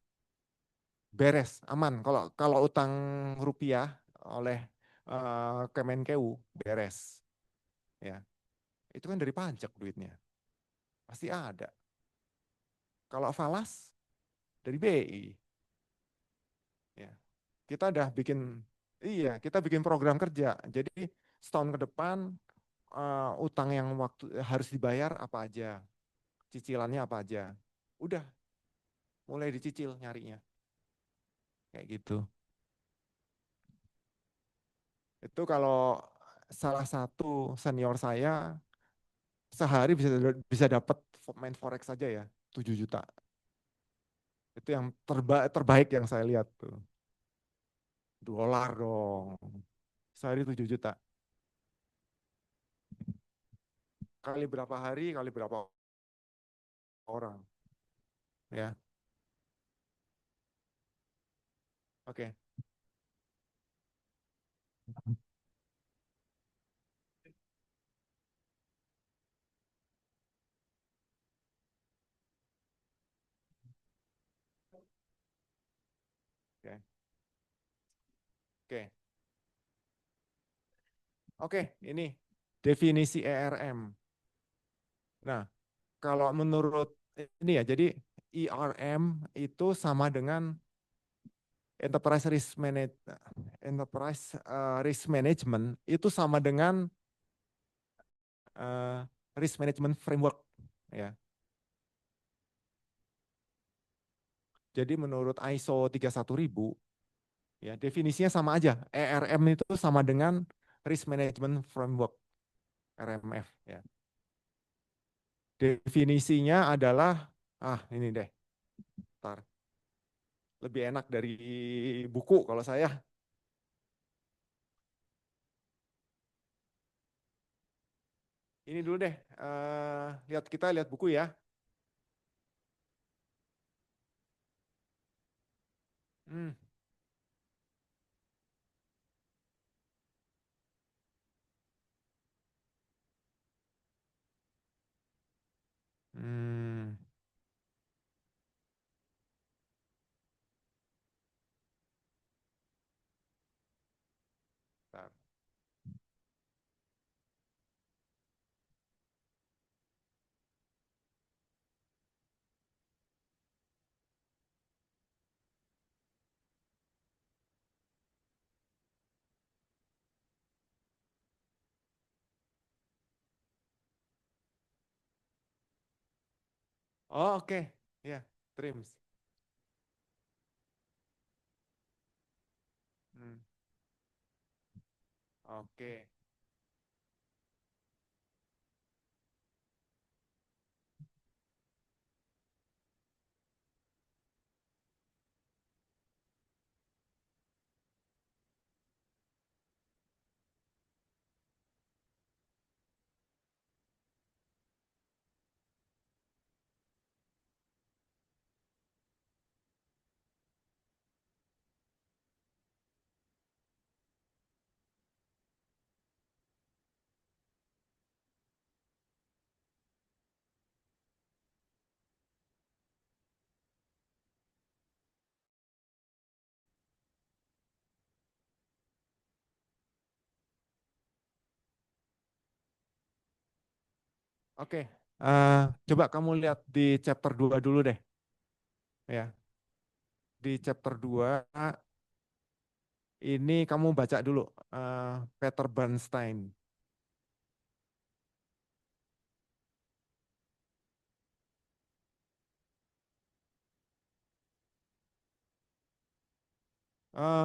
Speaker 1: Beres, aman. Kalau kalau utang rupiah oleh Kemenkeu beres, ya. Itu kan dari pajak duitnya, pasti ada. Kalau falas dari BI, ya. Kita bikin program kerja. Jadi setahun ke depan utang yang waktu harus dibayar apa aja. cicilannya apa aja. Udah, mulai dicicil nyarinya, kayak gitu. Itu kalau salah satu senior saya sehari bisa dapat main forex saja ya 7 juta. Itu yang terbaik yang saya lihat tuh. Dolar dong. Sehari 7 juta. Kali berapa hari, kali berapa orang. Ya, oke. Oke, oke. Oke, ini definisi ERM. Nah, kalau menurut ini ya, jadi ERM itu sama dengan Enterprise Risk Management itu sama dengan eh, Risk Management Framework ya. Jadi menurut ISO 31000 ya definisinya sama aja. ERM itu sama dengan Risk Management Framework RMF ya. Definisinya adalah ini deh. Ntar. Lebih enak dari buku kalau saya. Ini dulu deh. Kita lihat buku ya. Hmm. Hmm. Ntar. Oh, oke. Ya, TRIMS. Hmm. Oke. Oke. Coba kamu lihat di chapter 2 dulu deh. Ya. Di chapter 2 ini kamu baca dulu Peter Bernstein.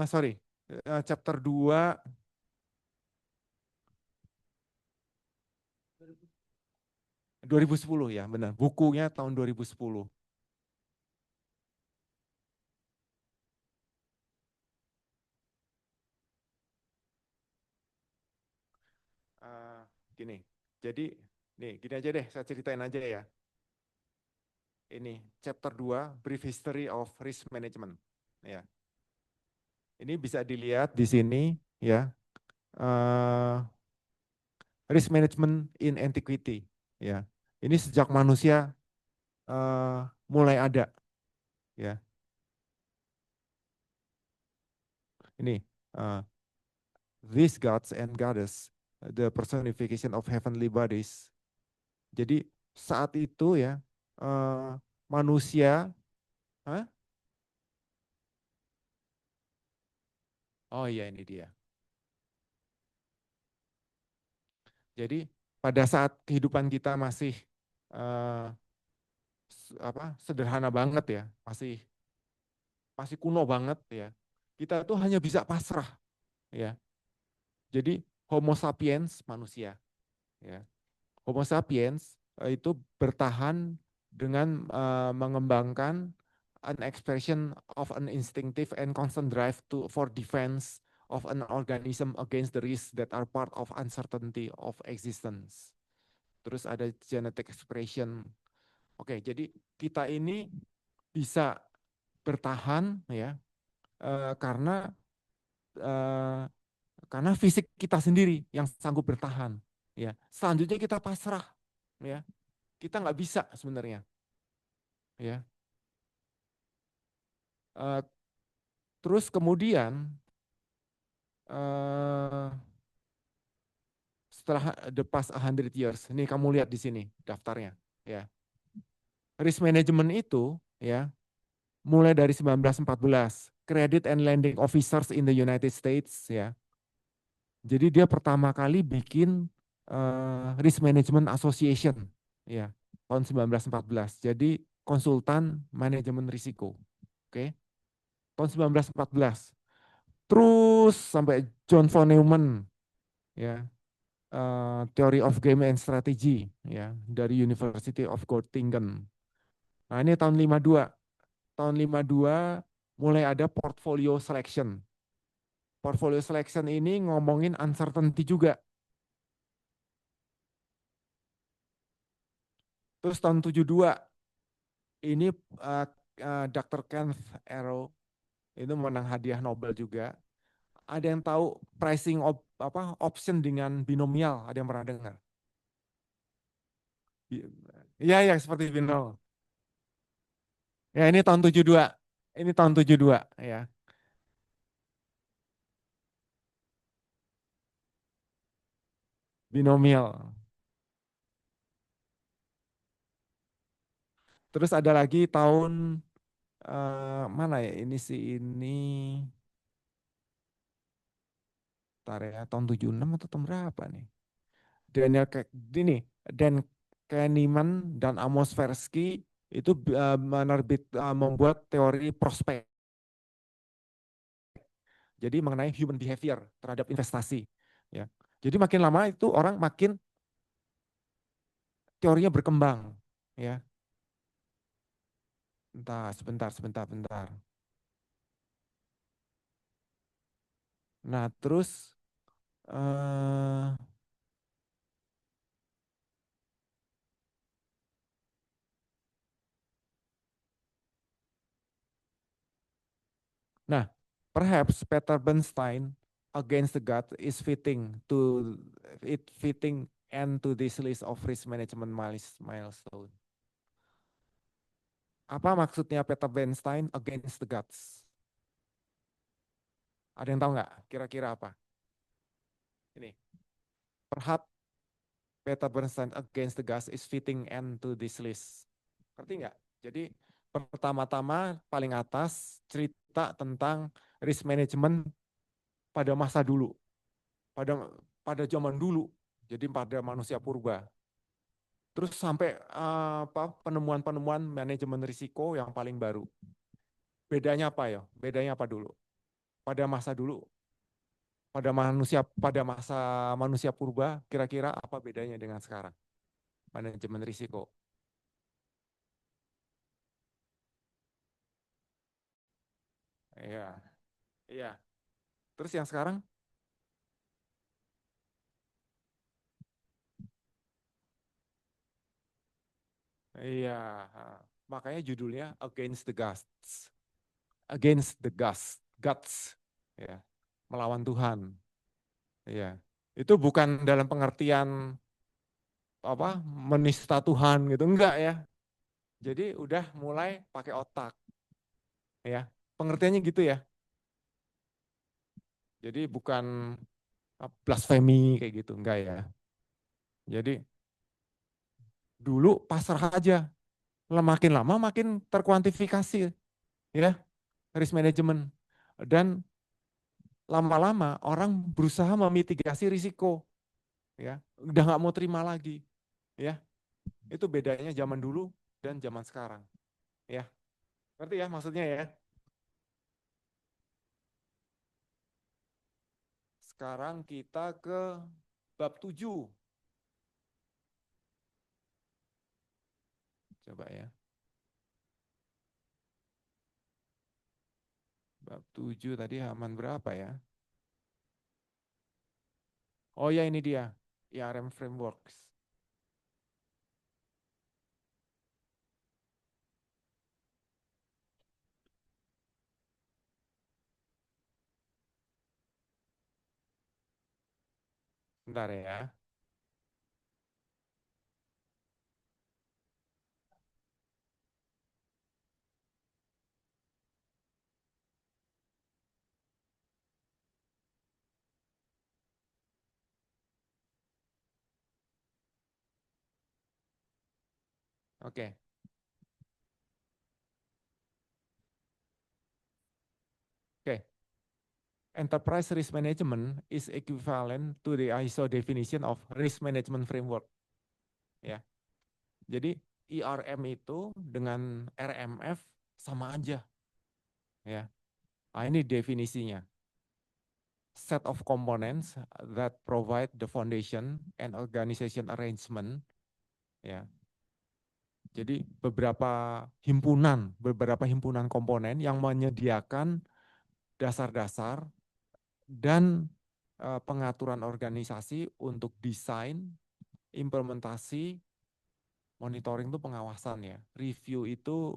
Speaker 1: Sorry. Chapter 2 2010 ya, benar. Bukunya tahun 2010. Eh, Gini. Jadi nih, gini aja deh, saya ceritain aja ya. Ini chapter 2 Brief History of Risk Management. Ya. Ini bisa dilihat di sini ya. eh, Risk Management in Antiquity ya. Ini sejak manusia eh, mulai ada ya. Ini eh, these gods and goddess, the personification of heavenly bodies. Jadi saat itu ya manusia, hah? Oh iya ini dia. Jadi pada saat kehidupan kita masih eh, sederhana banget ya, masih kuno banget ya. Kita tuh hanya bisa pasrah ya. Jadi Homo sapiens manusia ya. Homo sapiens itu bertahan dengan mengembangkan an expression of an instinctive and constant drive for defense of an organism against the risks that are part of uncertainty of existence. Terus ada genetic expression. Oke, jadi kita ini bisa bertahan ya karena eh, karena fisik kita sendiri yang sanggup bertahan. Ya, selanjutnya kita pasrah. Ya, kita nggak bisa sebenarnya. Ya, Eh, terus kemudian eh, setelah the past 100 years, ini kamu lihat di sini daftarnya. Ya, risk management itu ya mulai dari 1914, Credit and Lending Officers in the United States ya. Jadi dia pertama kali bikin Risk Management Association ya tahun 1914. Jadi konsultan manajemen risiko. Oke. Tahun 1914. Terus sampai John von Neumann ya Theory of Game and Strategy ya dari University of Göttingen. Nah, ini tahun 52. Tahun 52 mulai ada portfolio selection. Portfolio selection ini ngomongin uncertainty juga. Terus tahun 72 ini Dr. Kenneth Arrow itu menang hadiah Nobel juga. Ada yang tahu pricing option dengan binomial? Ada yang pernah dengar? Iya, ya seperti binomial. Ya ini tahun 72. Ini tahun 72 ya. Binomial. Terus ada lagi tahun mana ya? Ini sih ini tar ya, tahun 76 atau tahun berapa nih? Daniel ini Dan Kahneman dan Amos Tversky itu membuat teori prospek. Jadi mengenai human behavior terhadap investasi. Ya. Jadi makin lama itu orang makin teorinya berkembang. Ya. Entah, sebentar. Nah terus eh, nah perhaps Peter Bernstein Against the God is fitting and to this list of risk management milestone. Apa maksudnya Peter Bernstein Against the Gods? Ada yang tahu nggak? Kira-kira apa? Ini. Perhaps Peter Bernstein Against the Gods is fitting end to this list. Ngerti nggak? Jadi pertama-tama paling atas cerita tentang risk management pada masa dulu, pada pada zaman dulu. Jadi pada manusia purba. Terus sampai penemuan-penemuan manajemen risiko yang paling baru. Bedanya apa ya? Bedanya apa dulu? Pada masa dulu, pada masa manusia purba, kira-kira apa bedanya dengan sekarang? Manajemen risiko. Iya, iya. Terus yang sekarang? Iya, makanya judulnya Against the Gods. Against the Gods, ya, melawan Tuhan. Iya. Itu bukan dalam pengertian menista Tuhan gitu, enggak ya. Jadi udah mulai pakai otak, ya. Pengertiannya gitu ya. Jadi bukan blasfemi kayak gitu, enggak ya. Jadi dulu pasrah aja, makin lama makin terkuantifikasi, ya, risk management. Dan lama-lama orang berusaha memitigasi risiko, ya, udah nggak mau terima lagi, ya. Itu bedanya zaman dulu dan zaman sekarang. Ya, ngerti ya maksudnya ya? Sekarang kita ke bab 7. Coba ya. Bab 7 tadi halaman berapa ya? Oh ya ini dia. IRM Frameworks. Bentar ya. Oke. Oke. Enterprise Risk Management is equivalent to the ISO definition of Risk Management Framework. Ya. Jadi IRM itu dengan RMF sama aja. Ya. Nah, ini definisinya. Set of components that provide the foundation and organization arrangement. Ya. Jadi beberapa himpunan komponen yang menyediakan dasar-dasar dan pengaturan organisasi untuk desain, implementasi, monitoring itu pengawasan ya, review itu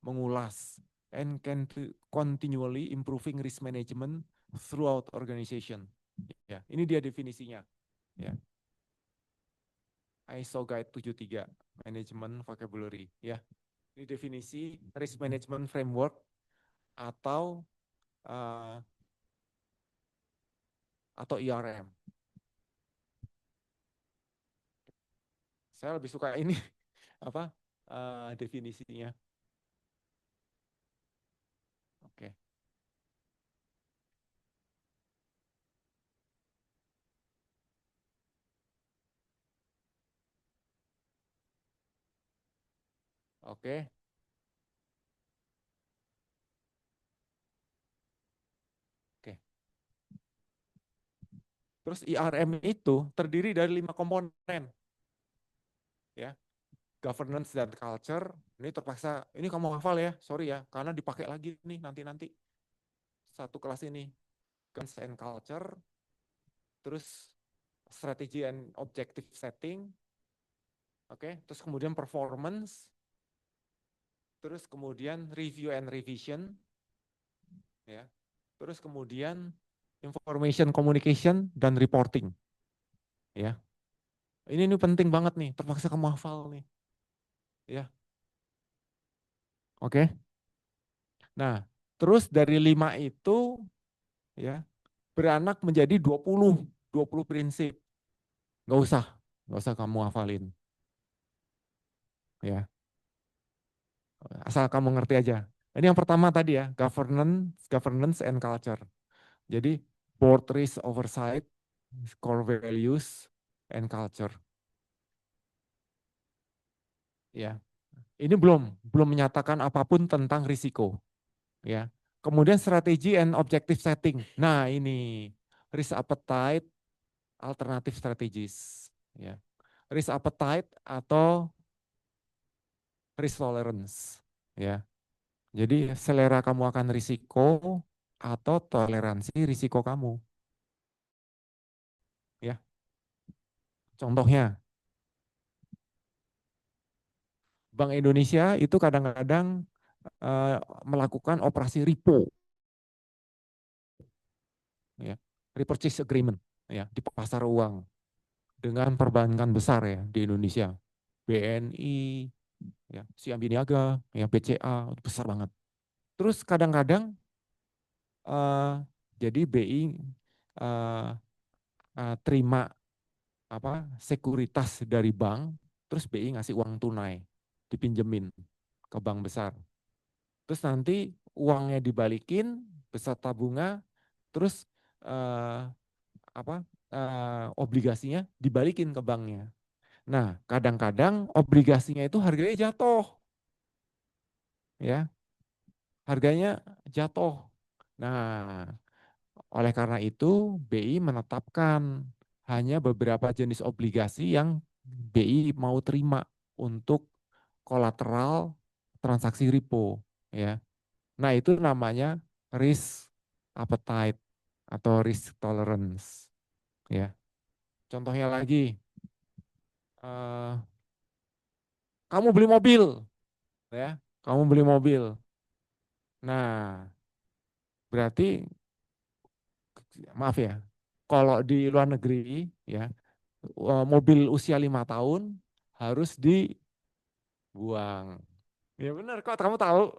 Speaker 1: mengulas, and can continually improving risk management throughout organization. Ya, ini dia definisinya. Ya. ISO Guide 73 Management Vocabulary. Ya, ini definisi risk management framework atau uh, IRM. Saya lebih suka ini apa definisinya. Oke, oke, oke. Terus IRM itu terdiri dari 5 komponen, ya. Governance dan culture. Ini terpaksa, ini kamu hafal ya, sorry ya, karena dipakai lagi nih nanti-nanti satu kelas ini. Governance and culture, terus strategy and objective setting, oke. Terus kemudian performance, terus kemudian review and revision, ya. Terus kemudian information communication dan reporting, ya. Ini penting banget nih, terpaksa kamu hafal nih, ya. Oke. Nah, terus dari 5 itu ya beranak menjadi 20 prinsip. Nggak usah kamu hafalin, ya. Asal kamu ngerti aja. Ini yang pertama tadi ya, governance and culture. Jadi board risk oversight, core values and culture. Ya. Ini belum menyatakan apapun tentang risiko, ya. Kemudian strategi and objective setting. Nah, ini risk appetite, alternative strategies, ya. Risk appetite atau risk tolerance, ya. Jadi selera kamu akan risiko atau toleransi risiko kamu, ya. Contohnya, Bank Indonesia itu kadang-kadang melakukan operasi repo, ya, repurchase agreement, ya, di pasar uang dengan perbankan besar ya di Indonesia, BNI, ya, Siambi Niaga, ya, BCA, besar banget. Terus kadang-kadang jadi BI terima apa sekuritas dari bank, terus BI ngasih uang tunai, dipinjemin ke bank besar. Terus nanti uangnya dibalikin beserta bunga, terus obligasinya dibalikin ke banknya. Nah, kadang-kadang obligasinya itu harganya jatuh. ya, harganya jatuh. Nah, oleh karena itu BI menetapkan hanya beberapa jenis obligasi yang BI mau terima untuk kolateral transaksi repo, ya. Nah, itu namanya risk appetite atau risk tolerance, ya. Contohnya lagi, eh, kamu beli mobil, ya. Kamu beli mobil. Nah, berarti maaf ya, kalau di luar negeri, ya, mobil usia 5 tahun harus dibuang. Ya benar, kok kamu tahu,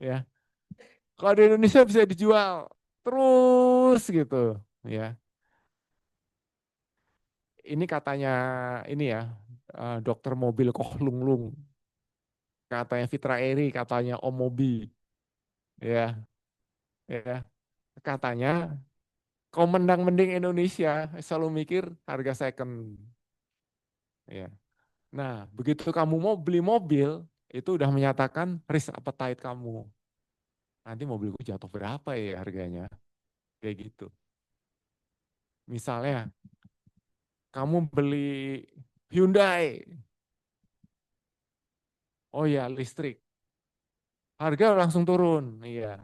Speaker 1: ya. Kalau di Indonesia bisa dijual terus gitu, ya. Ini katanya ini ya, dokter mobil Koh Lung Lung, katanya Fitra Eri, katanya Om Mobi, ya, ya. Katanya kau mendang-mending Indonesia selalu mikir harga second, ya. Nah, begitu kamu mau beli mobil, itu udah menyatakan risk appetite kamu. Nanti mobilku jatuh berapa ya harganya? Kayak gitu. Misalnya, kamu beli Hyundai, oh ya listrik, harga langsung turun. Iya,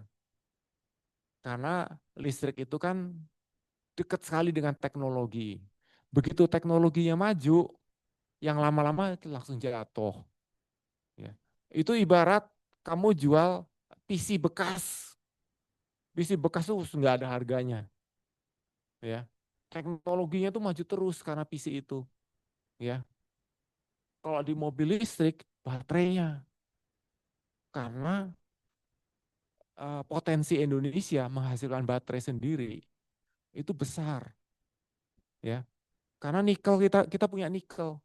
Speaker 1: karena listrik itu kan dekat sekali dengan teknologi. Begitu teknologinya maju, yang lama-lama itu langsung jatuh. Ya. Itu ibarat kamu jual PC bekas. PC bekas tuh nggak ada harganya. Ya, teknologinya tuh maju terus karena PC itu. Ya, kalau di mobil listrik baterainya, karena potensi Indonesia menghasilkan baterai sendiri itu besar, ya. Karena nikel, kita punya nikel,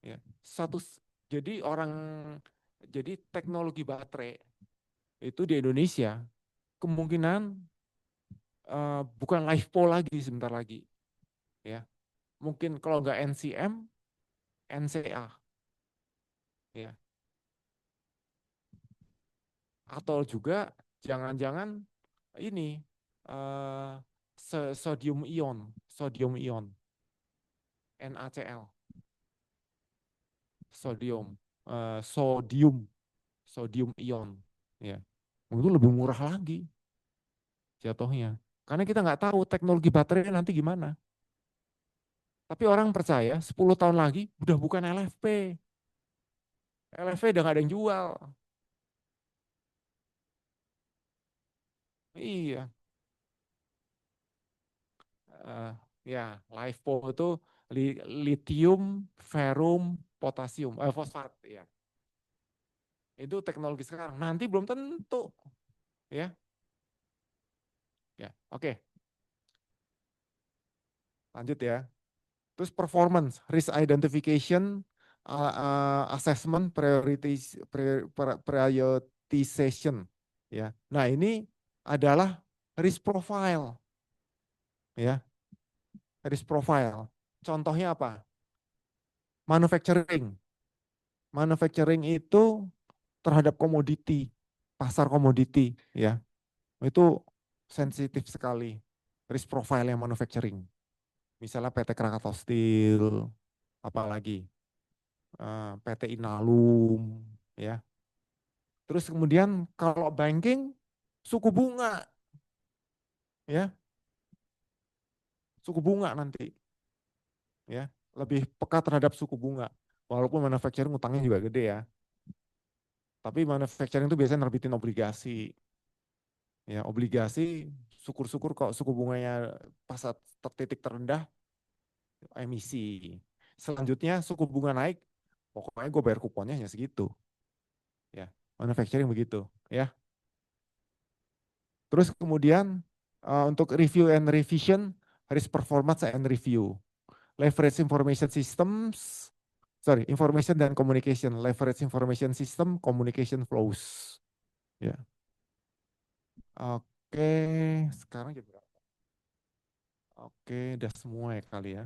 Speaker 1: ya. Satu jadi orang jadi teknologi baterai itu di Indonesia kemungkinan bukan LiFePO lagi sebentar lagi, ya. Mungkin kalau nggak NCM, NCA, ya. Atau juga jangan-jangan ini eh, sodium ion, NaCl, sodium, sodium, sodium ion, ya. Itu lebih murah lagi jatuhnya. Karena kita nggak tahu teknologi baterai nanti gimana. Tapi orang percaya 10 tahun lagi udah bukan LFP. LFP udah nggak ada yang jual. Iya, eh, ya, LiFePO itu lithium, ferrum, potasium, fosfat, ya. Itu teknologi sekarang. Nanti belum tentu, ya. Ya, oke, lanjut ya. Terus performance, risk identification, assessment, prioritization, ya. Nah, ini adalah risk profile, ya. Risk profile. Contohnya apa? Manufacturing. Manufacturing itu terhadap komoditi, pasar komoditi, ya. Itu sensitif sekali risk profile yang manufacturing. Misalnya PT Krakatau Steel, apalagi PT Inalum, ya. Terus kemudian kalau banking, suku bunga, ya, suku bunga nanti, ya, lebih peka terhadap suku bunga. Walaupun manufacturing utangnya juga gede ya, tapi manufacturing itu biasanya nerbitin obligasi, ya, obligasi. Syukur-syukur kok suku bunganya pas saat titik terendah emisi. Selanjutnya suku bunga naik, pokoknya gue bayar kuponnya hanya segitu, ya. Manufacturing begitu, ya. Terus kemudian untuk review and revision, risk performance and review. Leverage information systems, sorry, information dan communication. Leverage information system, communication flows. Ya. Oke, sekarang jam berapa? Oke, udah semua ya kali ya.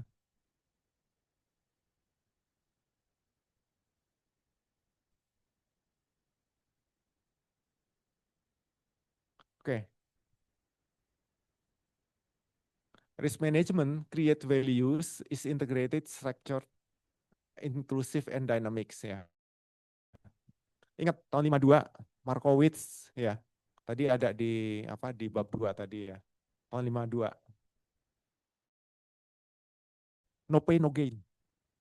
Speaker 1: Oke, risk management create values is integrated, structured, inclusive and dynamics ya. Ingat tahun 52 Markowitz ya. Tadi ada di apa di bab 2 tadi ya. Tahun 52. No pain no gain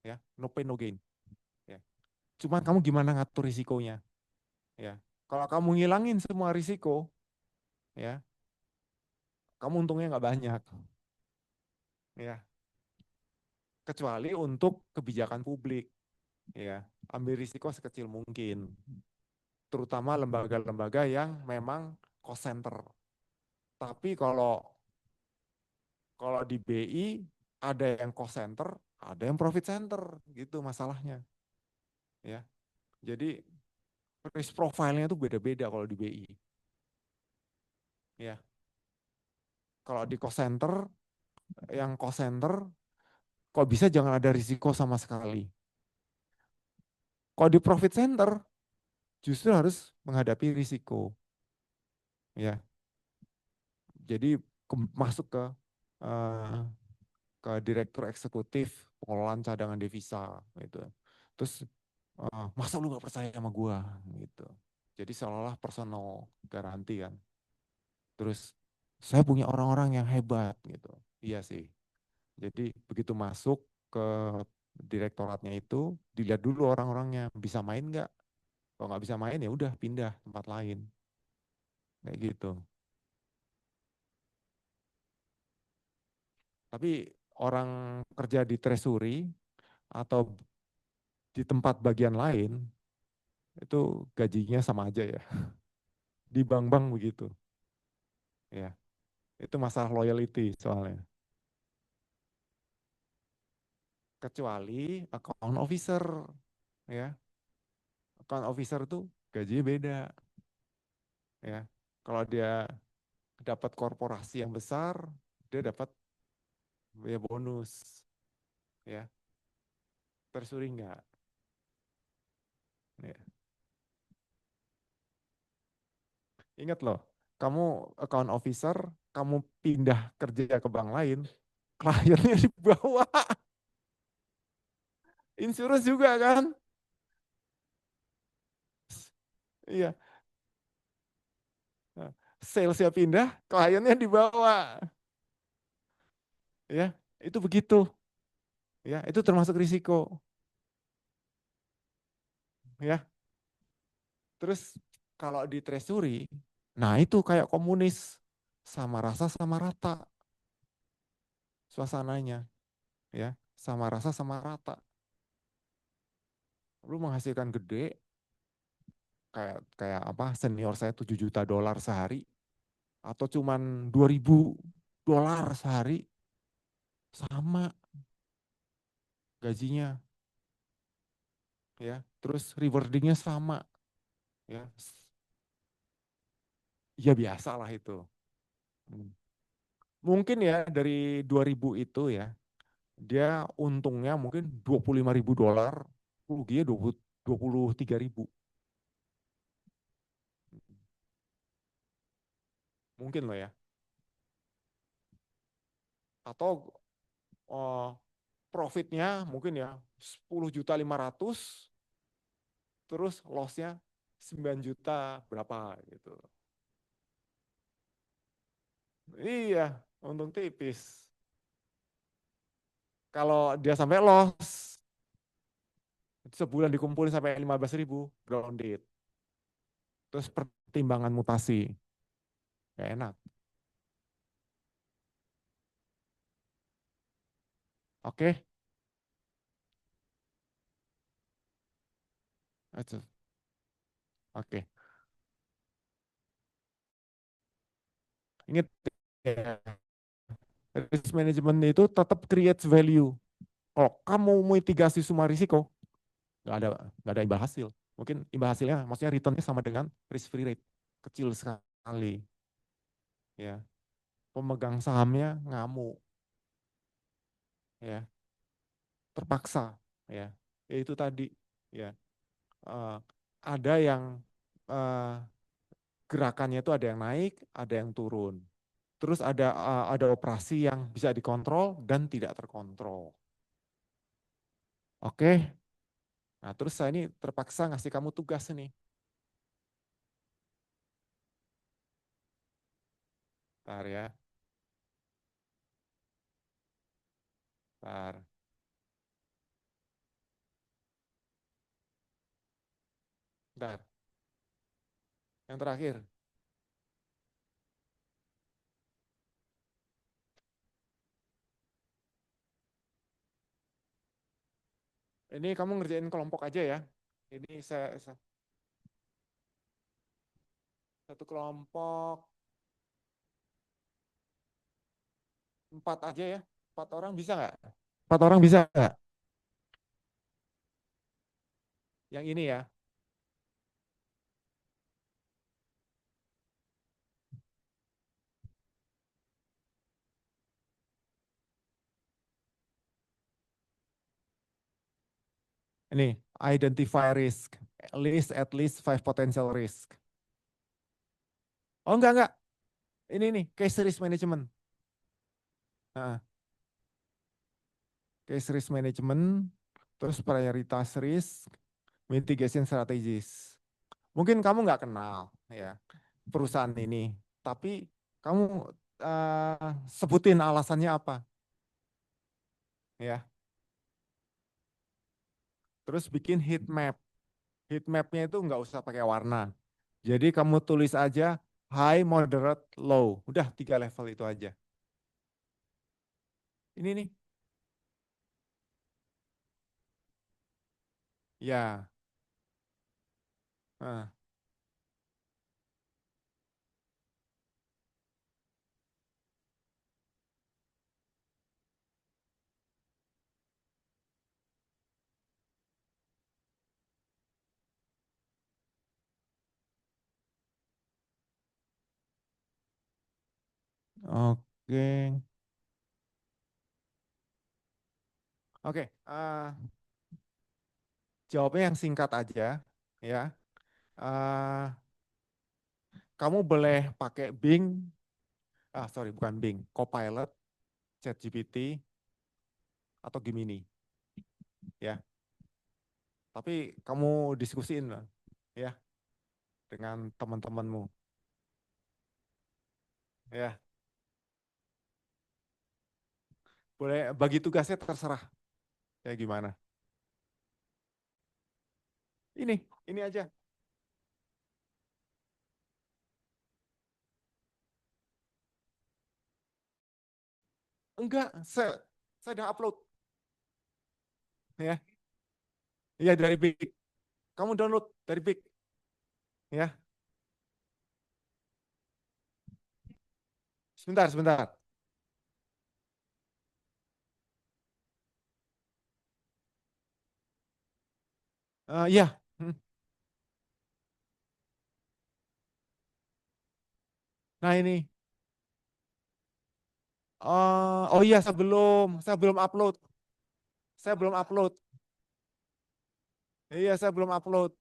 Speaker 1: ya, no pain no gain ya. Cuman kamu gimana ngatur risikonya ya. Kalau kamu ngilangin semua risiko ya, kamu untungnya nggak banyak ya. Kecuali untuk kebijakan publik ya. Ambil risiko sekecil mungkin. Terutama lembaga-lembaga yang memang cost center. Tapi kalau kalau di BI ada yang cost center, ada yang profit center, gitu masalahnya. Ya, jadi risk profile-nya itu beda-beda kalau di BI. Ya, kalau di cost center, yang cost center, kok bisa jangan ada risiko sama sekali. Kalau di profit center, justru harus menghadapi risiko. Ya, jadi masuk uh, ke direktur eksekutif pengelolaan cadangan devisa gitu. Terus masa lu nggak percaya sama gua gitu. Jadi seolah-olah personal garanti kan. Terus saya punya orang-orang yang hebat gitu. Iya sih. Jadi begitu masuk ke direktoratnya itu dilihat dulu orang-orangnya bisa main nggak. Kalau nggak bisa main ya udah pindah tempat lain kayak gitu. Tapi orang kerja di treasury atau di tempat bagian lain itu gajinya sama aja ya. Di bank-bank begitu. Ya, itu masalah loyalty soalnya. Kecuali account officer, ya. Account officer itu gajinya beda, ya. Kalau dia dapat korporasi yang besar, dia dapat ya bonus, ya. Tersuri enggak. Ya. Ingat loh, kamu account officer, kamu pindah kerja ke bank lain, kliennya di bawah, insurance juga kan? Iya, nah, salesnya pindah, kliennya dibawa, ya itu begitu, ya itu termasuk risiko, ya. Terus kalau di treasury, nah itu kayak komunis, sama rasa sama rata suasananya, ya sama rasa sama rata. Lu menghasilkan gede, kayak kayak apa senior saya 7 juta dolar sehari, atau cuman 2.000 dolar sehari, sama gajinya, ya. Terus rewardingnya sama, ya. Ya biasa lah itu. Hmm. Mungkin ya dari 2.000 itu ya, dia untungnya mungkin 25.000 dolar, ruginya 23.000. Mungkin loh ya. Atau uh, profitnya mungkin ya 10.500.000, terus lossnya 9 juta berapa gitu. Iya, untung tipis. Kalau dia sampai loss, sebulan dikumpulin sampai 15.000, grounded. Terus pertimbangan mutasi, gak enak. Oke, oke. Ingat ya, risk management itu tetap creates value. Kalau kamu mitigasi semua risiko, nggak ada nggak ada imbal hasil. Mungkin imbal hasilnya, maksudnya returnnya sama dengan risk free rate, kecil sekali. Ya, pemegang sahamnya ngamuk, ya, terpaksa, ya. Ya itu tadi, ya. Eh, ada yang eh, gerakannya itu ada yang naik, ada yang turun. Terus ada operasi yang bisa dikontrol dan tidak terkontrol. Oke, nah terus saya ini terpaksa ngasih kamu tugas nih. Bentar ya, bentar, bentar. Yang terakhir, ini kamu ngerjain kelompok aja ya. Ini satu kelompok 4 aja ya. 4 orang bisa nggak? 4 orang bisa nggak? Yang ini ya. Ini, identify risk. List at least 5 potential risk. Oh enggak. Ini nih, case risk management. Nah, case risk management, terus prioritas risk, mitigation strategies. Mungkin kamu nggak kenal ya perusahaan ini, tapi kamu sebutin alasannya apa ya. Terus bikin heat map. Heat mapnya itu nggak usah pakai warna. Jadi kamu tulis aja high, moderate, low. Udah 3 level itu aja. Ini nih, ya. Nah, oke, oke. Jawabnya yang singkat aja, ya. Eh, kamu boleh pakai Bing, sorry bukan Bing, Copilot, ChatGPT, atau Gemini, ya. Tapi kamu diskusiin lah, ya, dengan teman-temanmu, ya. Boleh bagi tugasnya terserah, ya gimana. Ini aja. Enggak, saya udah upload, ya. Iya dari Big. Kamu download dari Big, ya. Sebentar. Iya. Hmm. Nah ini. Oh iya, saya belum upload. Saya belum upload. Iya, saya belum upload.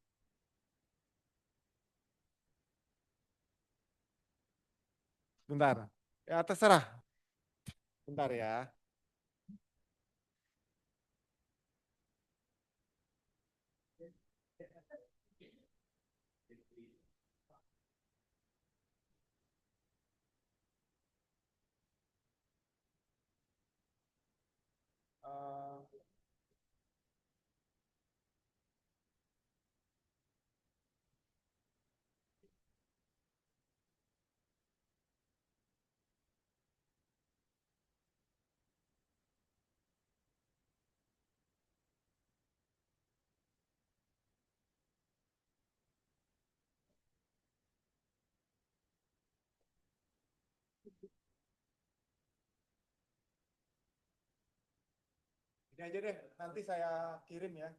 Speaker 1: Bentar. Ya terserah. Bentar ya. Eh, ini aja deh. Nanti saya kirim ya.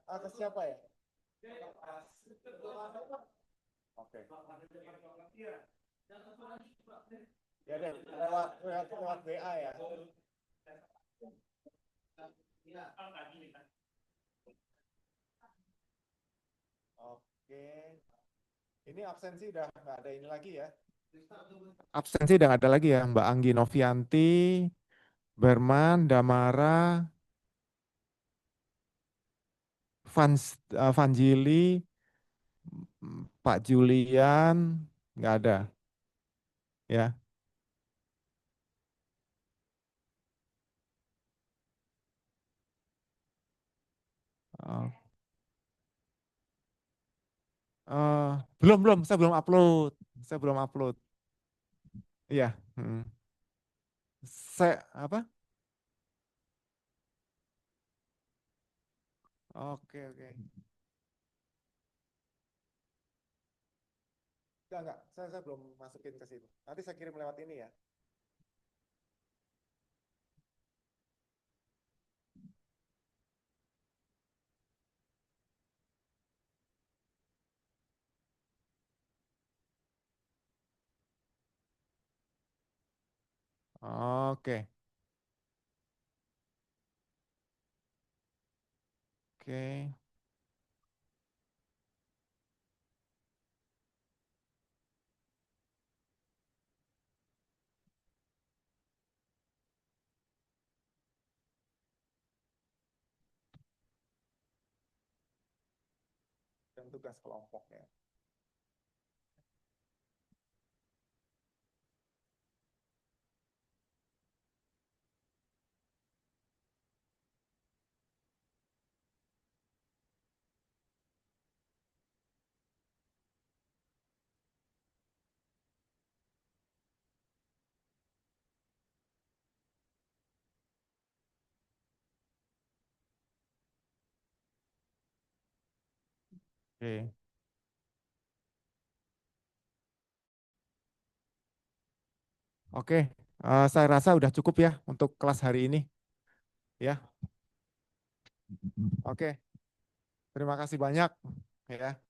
Speaker 1: Ke siapa ya? Oke. Ya deh, lewat WA ya. Oke. Ini absensi udah nggak ada ini lagi ya. Absensi udah nggak ada lagi ya. Mbak Anggi Novianti, Berman, Damara, Vanjili, Pak Julian, nggak ada ya. Oh, eh, belum, saya belum upload. Saya belum upload. Iya. Saya apa? Oke, oke. Enggak. Saya belum masukin ke situ. Nanti saya kirim lewat ini ya. Oke, oke. Dan tugas kelompoknya. Oke, oke. Saya rasa udah cukup ya untuk kelas hari ini. Ya, oke. Terima kasih banyak. Ya,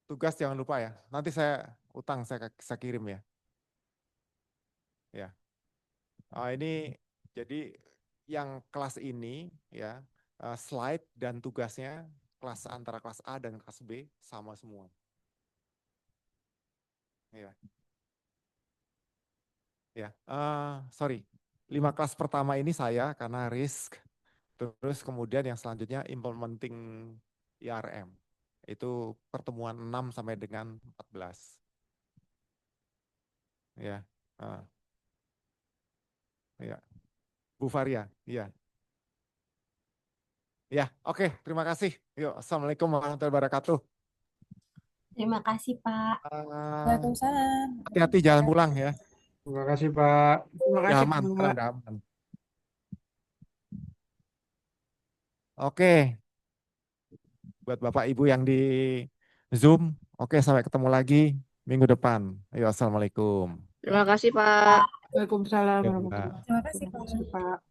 Speaker 1: tugas jangan lupa ya. Nanti saya utang, saya kirim ya. Ya. Ini jadi yang kelas ini ya, slide dan tugasnya kelas antara kelas A dan kelas B sama semua. Ya, ya. Sorry, 5 kelas pertama ini saya karena risk. Terus kemudian yang selanjutnya implementing IRM. Itu pertemuan 6 sampai dengan 14. Ya, ah, ya. Bu Faria, iya. Ya, oke, terima kasih. Yuk, Assalamualaikum warahmatullahi wabarakatuh.
Speaker 2: Terima kasih, Pak.
Speaker 1: Ah,
Speaker 3: Waalaikumsalam.
Speaker 1: hati-hati jalan pulang ya.
Speaker 4: Terima kasih Pak.
Speaker 3: Terima
Speaker 1: Ya
Speaker 3: kasih,
Speaker 1: aman, sekarang
Speaker 3: Pak.
Speaker 1: udah aman. Oke, buat Bapak Ibu yang di Zoom, oke sampai ketemu lagi minggu depan. Ayo, Assalamualaikum.
Speaker 3: Terima kasih, Pak. Waalaikumsalam
Speaker 1: Ya.
Speaker 3: warahmatullahi
Speaker 2: Terima kasih,
Speaker 3: wabarakatuh. Terima kasih,
Speaker 2: Pak.
Speaker 3: Pak.